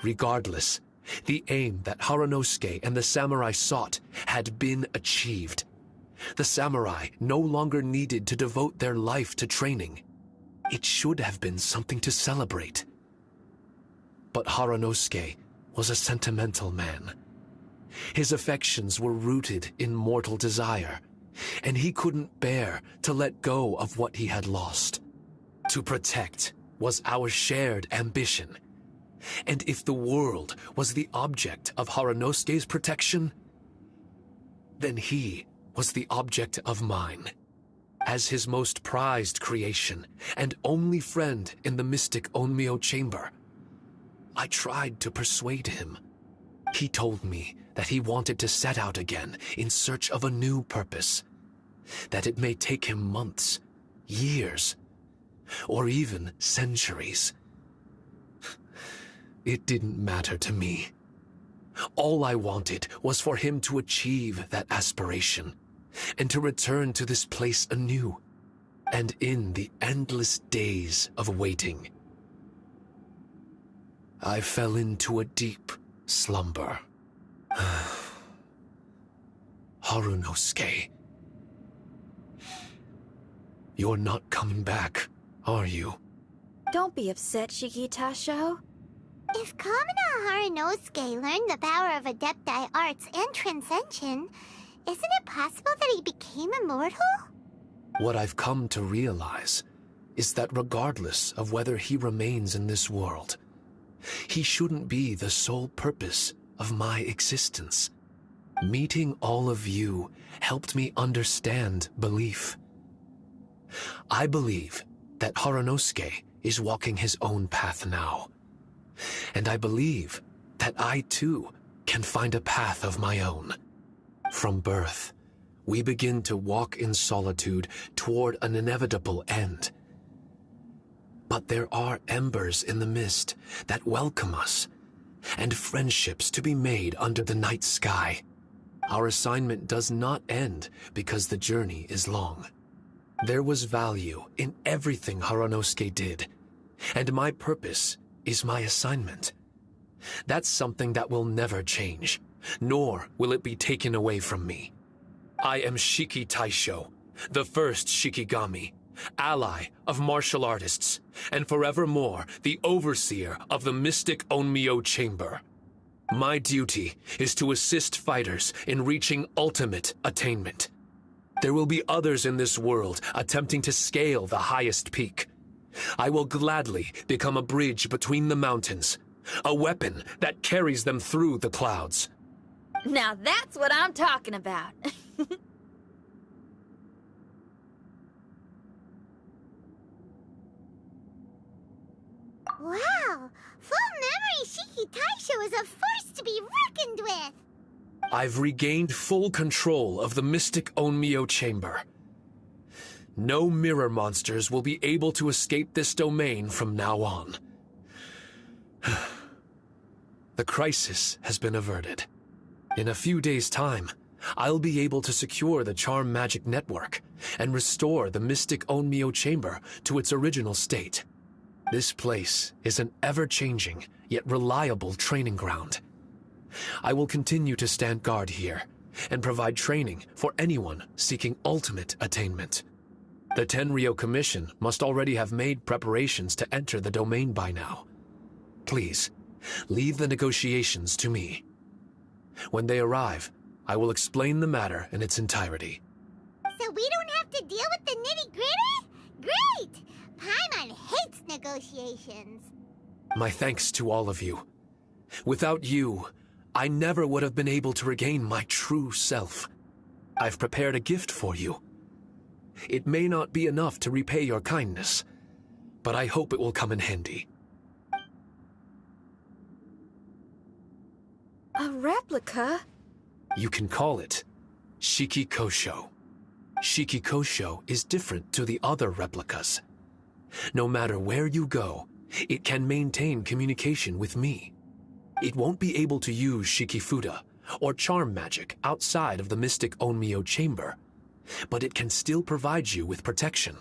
Regardless, the aim that Harunosuke and the samurai sought had been achieved. The samurai no longer needed to devote their life to training. It should have been something to celebrate. But Harunosuke was a sentimental man. His affections were rooted in mortal desire, and he couldn't bear to let go of what he had lost. To protect was our shared ambition. And if the world was the object of Harunosuke's protection, then he was the object of mine. As his most prized creation and only friend in the mystic Onmyo chamber, I tried to persuade him. He told me that he wanted to set out again in search of a new purpose. That it may take him months, years, or even centuries. It didn't matter to me. All I wanted was for him to achieve that aspiration, and to return to this place anew, and in the endless days of waiting, I fell into a deep slumber. Harunosuke, you're not coming back, are you? Don't be upset, Shikitasho. If Kamina Harunosuke learned the power of Adepti arts and Transcension, isn't it possible that he became immortal? What I've come to realize is that regardless of whether he remains in this world, he shouldn't be the sole purpose of my existence. Meeting all of you helped me understand belief. I believe that Harunosuke is walking his own path now. And I believe that I too can find a path of my own. From birth, we begin to walk in solitude toward an inevitable end. But there are embers in the mist that welcome us, and friendships to be made under the night sky. Our assignment does not end because the journey is long. There was value in everything Harunosuke did, and my purpose is my assignment. That's something that will never change, nor will it be taken away from me. I am Shiki Taisho, the first Shikigami, ally of martial artists, and forevermore the overseer of the mystic Onmyo Chamber. My duty is to assist fighters in reaching ultimate attainment. There will be others in this world attempting to scale the highest peak. I will gladly become a bridge between the mountains, a weapon that carries them through the clouds. Now that's what I'm talking about. Wow! Full memory Shiki Taisho is a force to be reckoned with! I've regained full control of the mystic Onmyo Chamber. No mirror monsters will be able to escape this domain from now on. The crisis has been averted. In a few days' time, I'll be able to secure the charm magic network and restore the mystic Onmyo Chamber to its original state. This place is an ever-changing, yet reliable training ground. I will continue to stand guard here and provide training for anyone seeking ultimate attainment. The Tenryo Commission must already have made preparations to enter the domain by now. Please, leave the negotiations to me. When they arrive, I will explain the matter in its entirety. So we don't have to deal with the nitty-gritty? Great! Paimon hates negotiations. My thanks to all of you. Without you, I never would have been able to regain my true self. I've prepared a gift for you. It may not be enough to repay your kindness, but I hope it will come in handy. A replica? You can call it Shiki Kosho. Shiki Kosho is different to the other replicas. No matter where you go, it can maintain communication with me. It won't be able to use Shikifuda or charm magic outside of the mystic Onmyo Chamber, but it can still provide you with protection.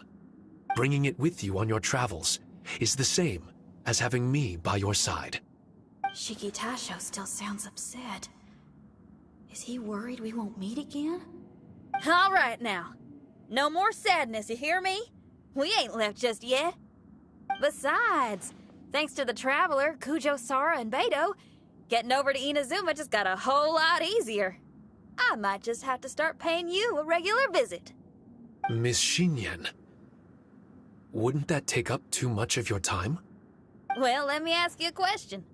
Bringing it with you on your travels is the same as having me by your side. Shikitasho still sounds upset. Is he worried we won't meet again? All right now. No more sadness, you hear me? We ain't left just yet. Besides, thanks to the Traveler, Kujo, Sara, and Beto, getting over to Inazuma just got a whole lot easier. I might just have to start paying you a regular visit. Miss Shinyan, wouldn't that take up too much of your time? Well, let me ask you a question.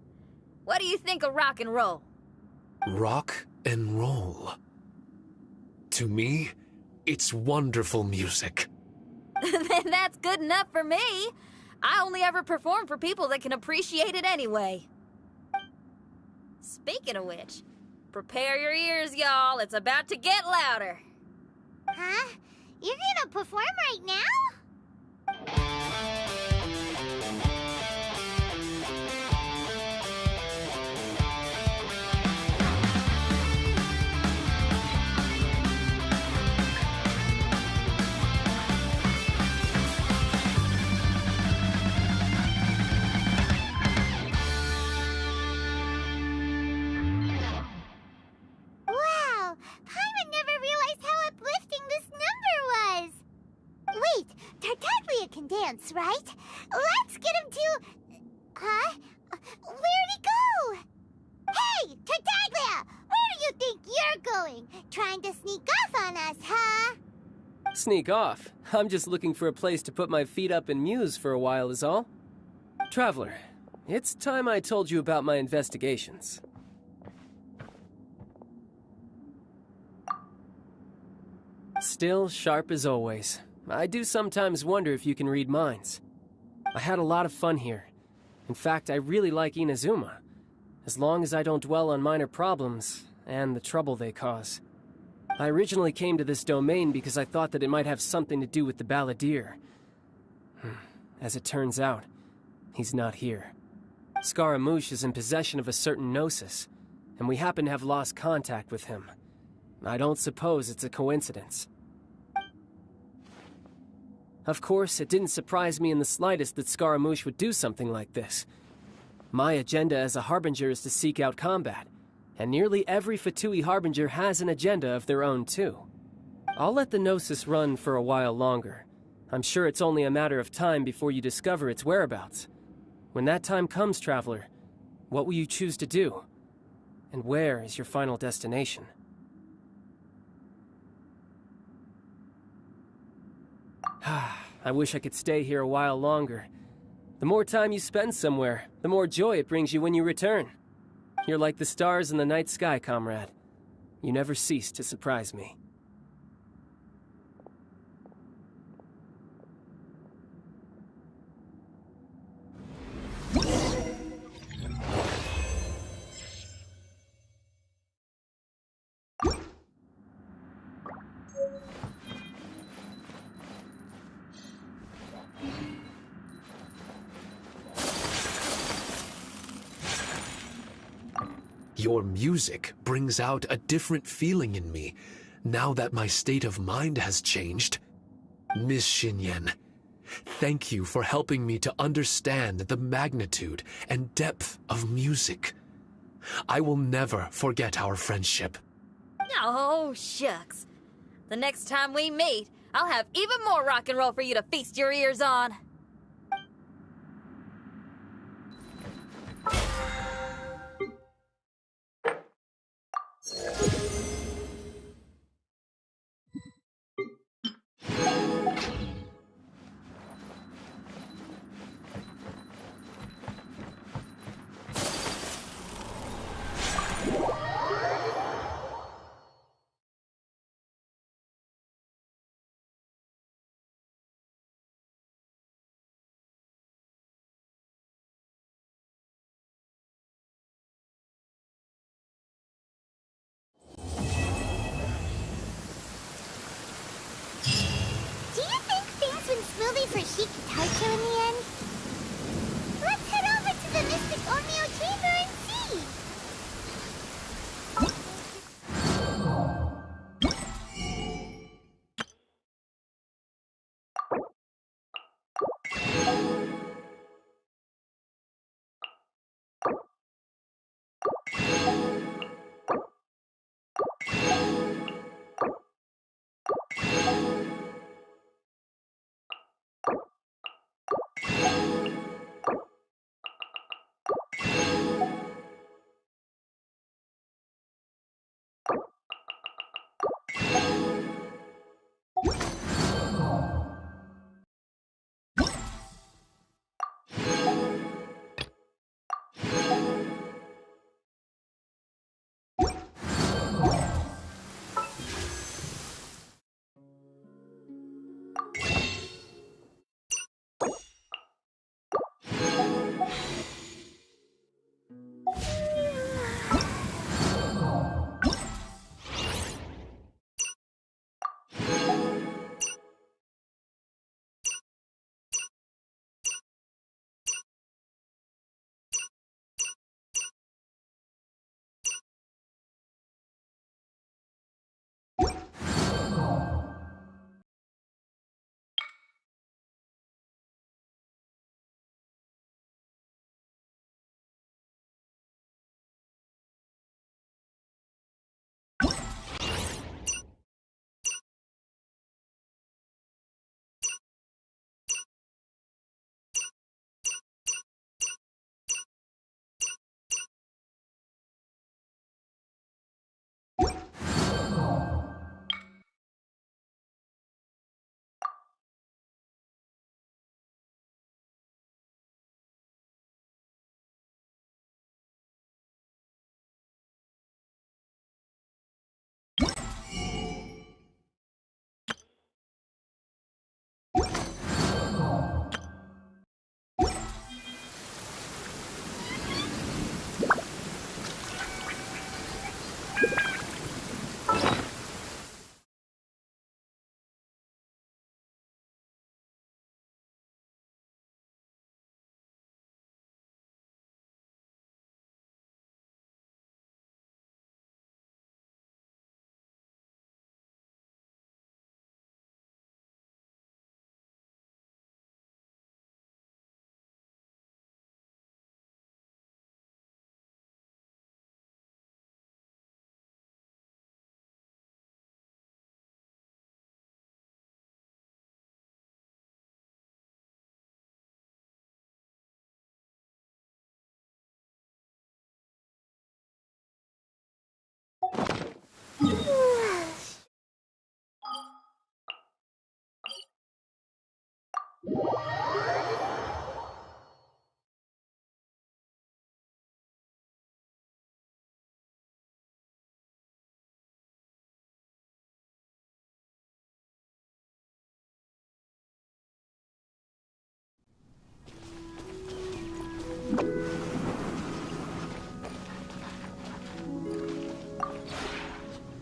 What do you think of rock and roll? Rock and roll. To me, it's wonderful music. Then that's good enough for me. I only ever perform for people that can appreciate it anyway. Speaking of which, Prepare your ears, y'all. It's about to get louder. Huh? You're gonna perform right now? Wow! Paimon never realized how uplifting this number was! Wait, Tartaglia can dance, right? Let's get him to... Huh? Where'd he go? Hey, Tartaglia! Where do you think you're going? Trying to sneak off on us, huh? Sneak off? I'm just looking for a place to put my feet up and muse for a while is all. Traveler, it's time I told you about my investigations. Still sharp as always. I do sometimes wonder if you can read minds. I had a lot of fun here. In fact, I really like Inazuma. As long as I don't dwell on minor problems and the trouble they cause. I originally came to this domain because I thought that it might have something to do with the balladeer. As it turns out, he's not here. Scaramouche is in possession of a certain gnosis, and we happen to have lost contact with him. I don't suppose it's a coincidence. Of course, it didn't surprise me in the slightest that Scaramouche would do something like this. My agenda as a Harbinger is to seek out combat, and nearly every Fatui Harbinger has an agenda of their own too. I'll let the Gnosis run for a while longer. I'm sure it's only a matter of time before you discover its whereabouts. When that time comes, Traveler, what will you choose to do? And where is your final destination? I wish I could stay here a while longer. The more time you spend somewhere, the more joy it brings you when you return. You're like the stars in the night sky, comrade. You never cease to surprise me. Your music brings out a different feeling in me, now that my state of mind has changed. Miss Xinyan, thank you for helping me to understand the magnitude and depth of music. I will never forget our friendship. Oh, shucks. The next time we meet, I'll have even more rock and roll for you to feast your ears on.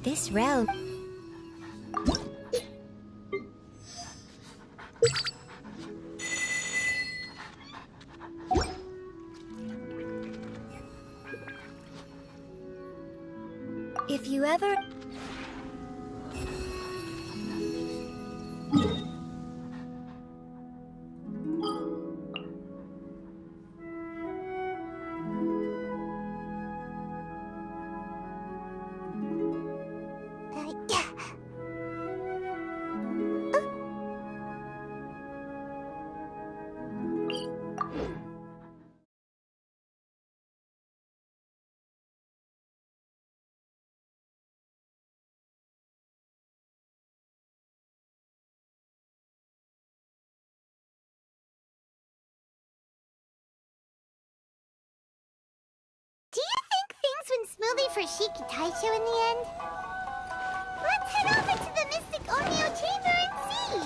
This realm... If you ever... Do you think things went smoothly for Shiki Taisho in the end? Let's head over to the Mystic Onio Chamber and see!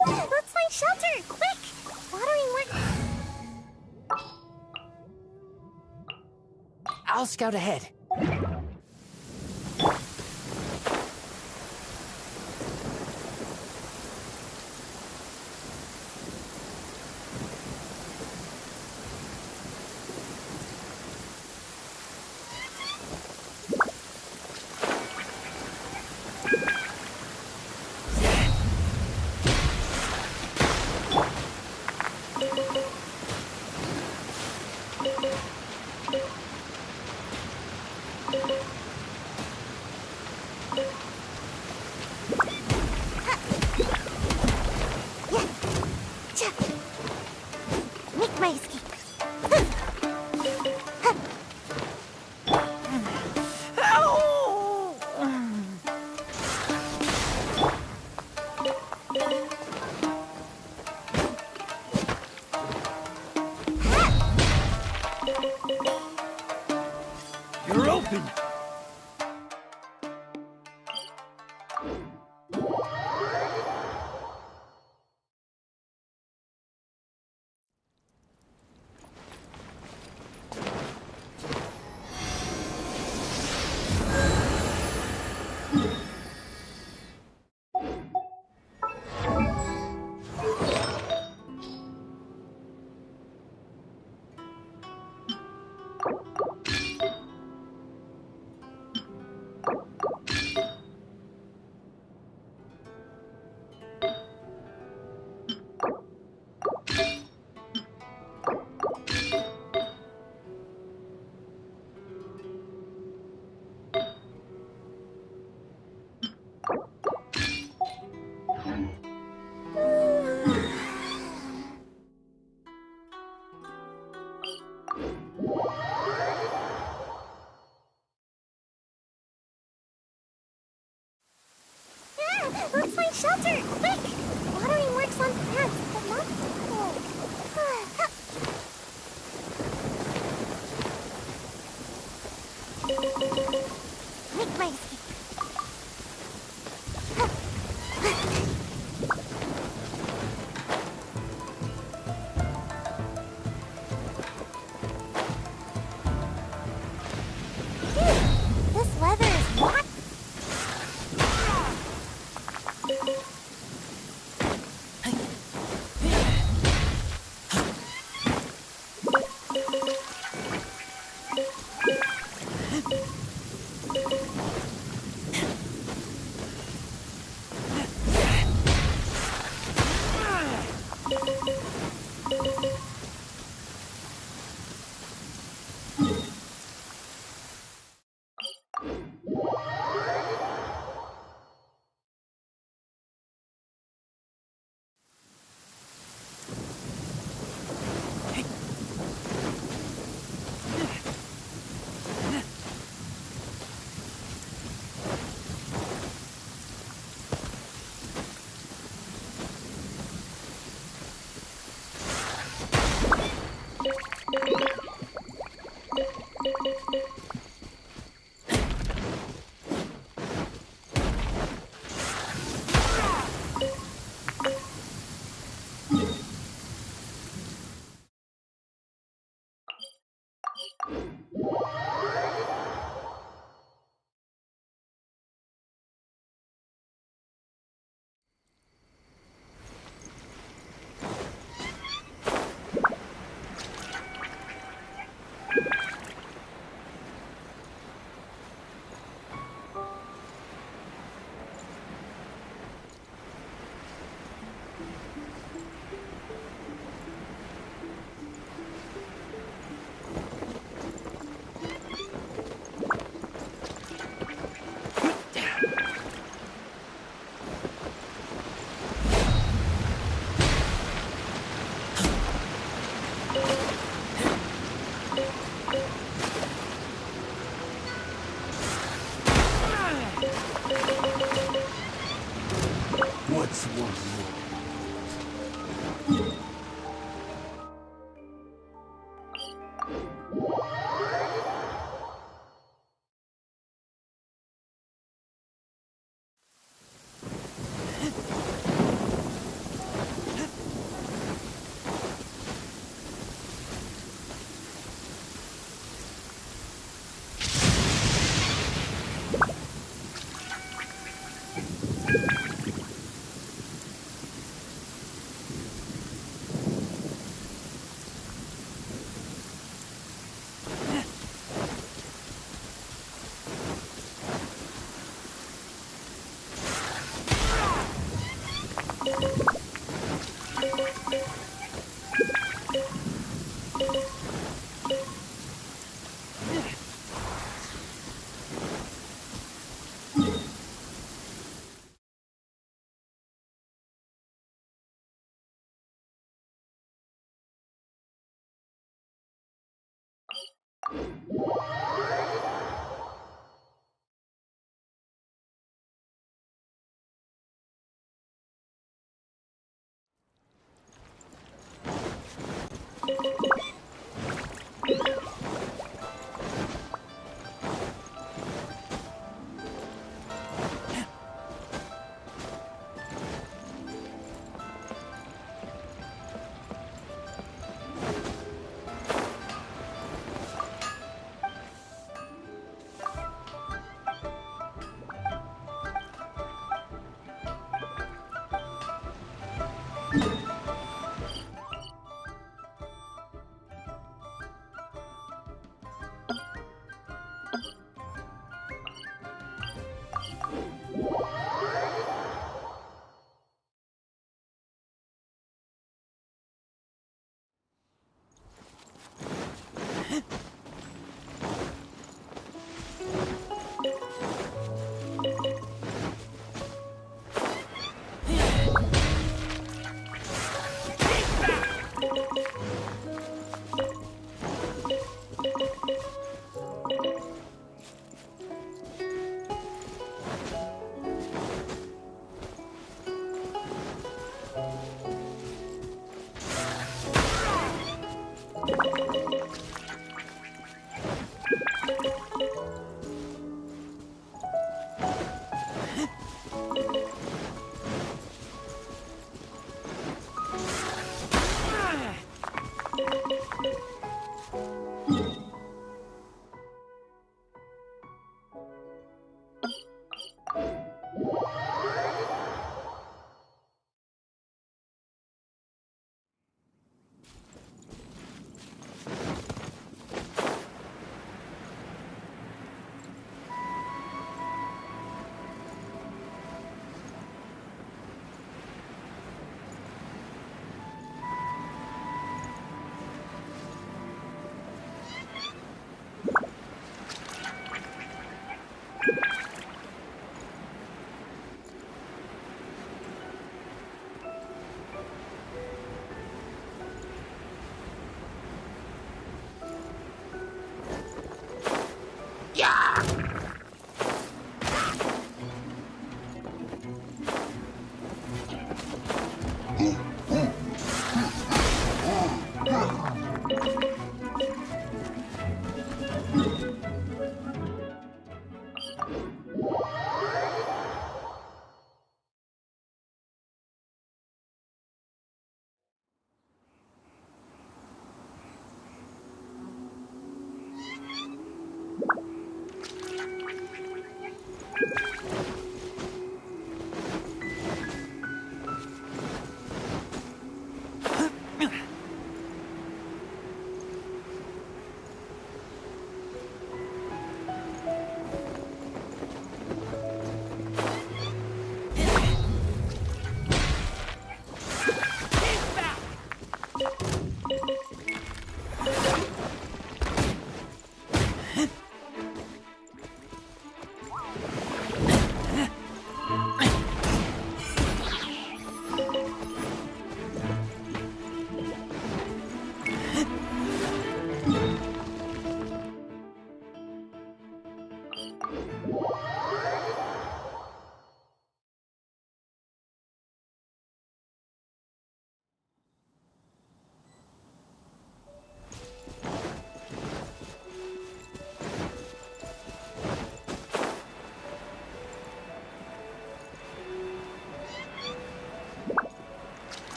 Let's find shelter! Quick! Watering work... I'll scout ahead. Make my escape. You're open! Let's find shelter! Quick! Watering works on plants, but not people. Make my escape. This weather is what?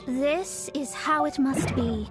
This is how it must be.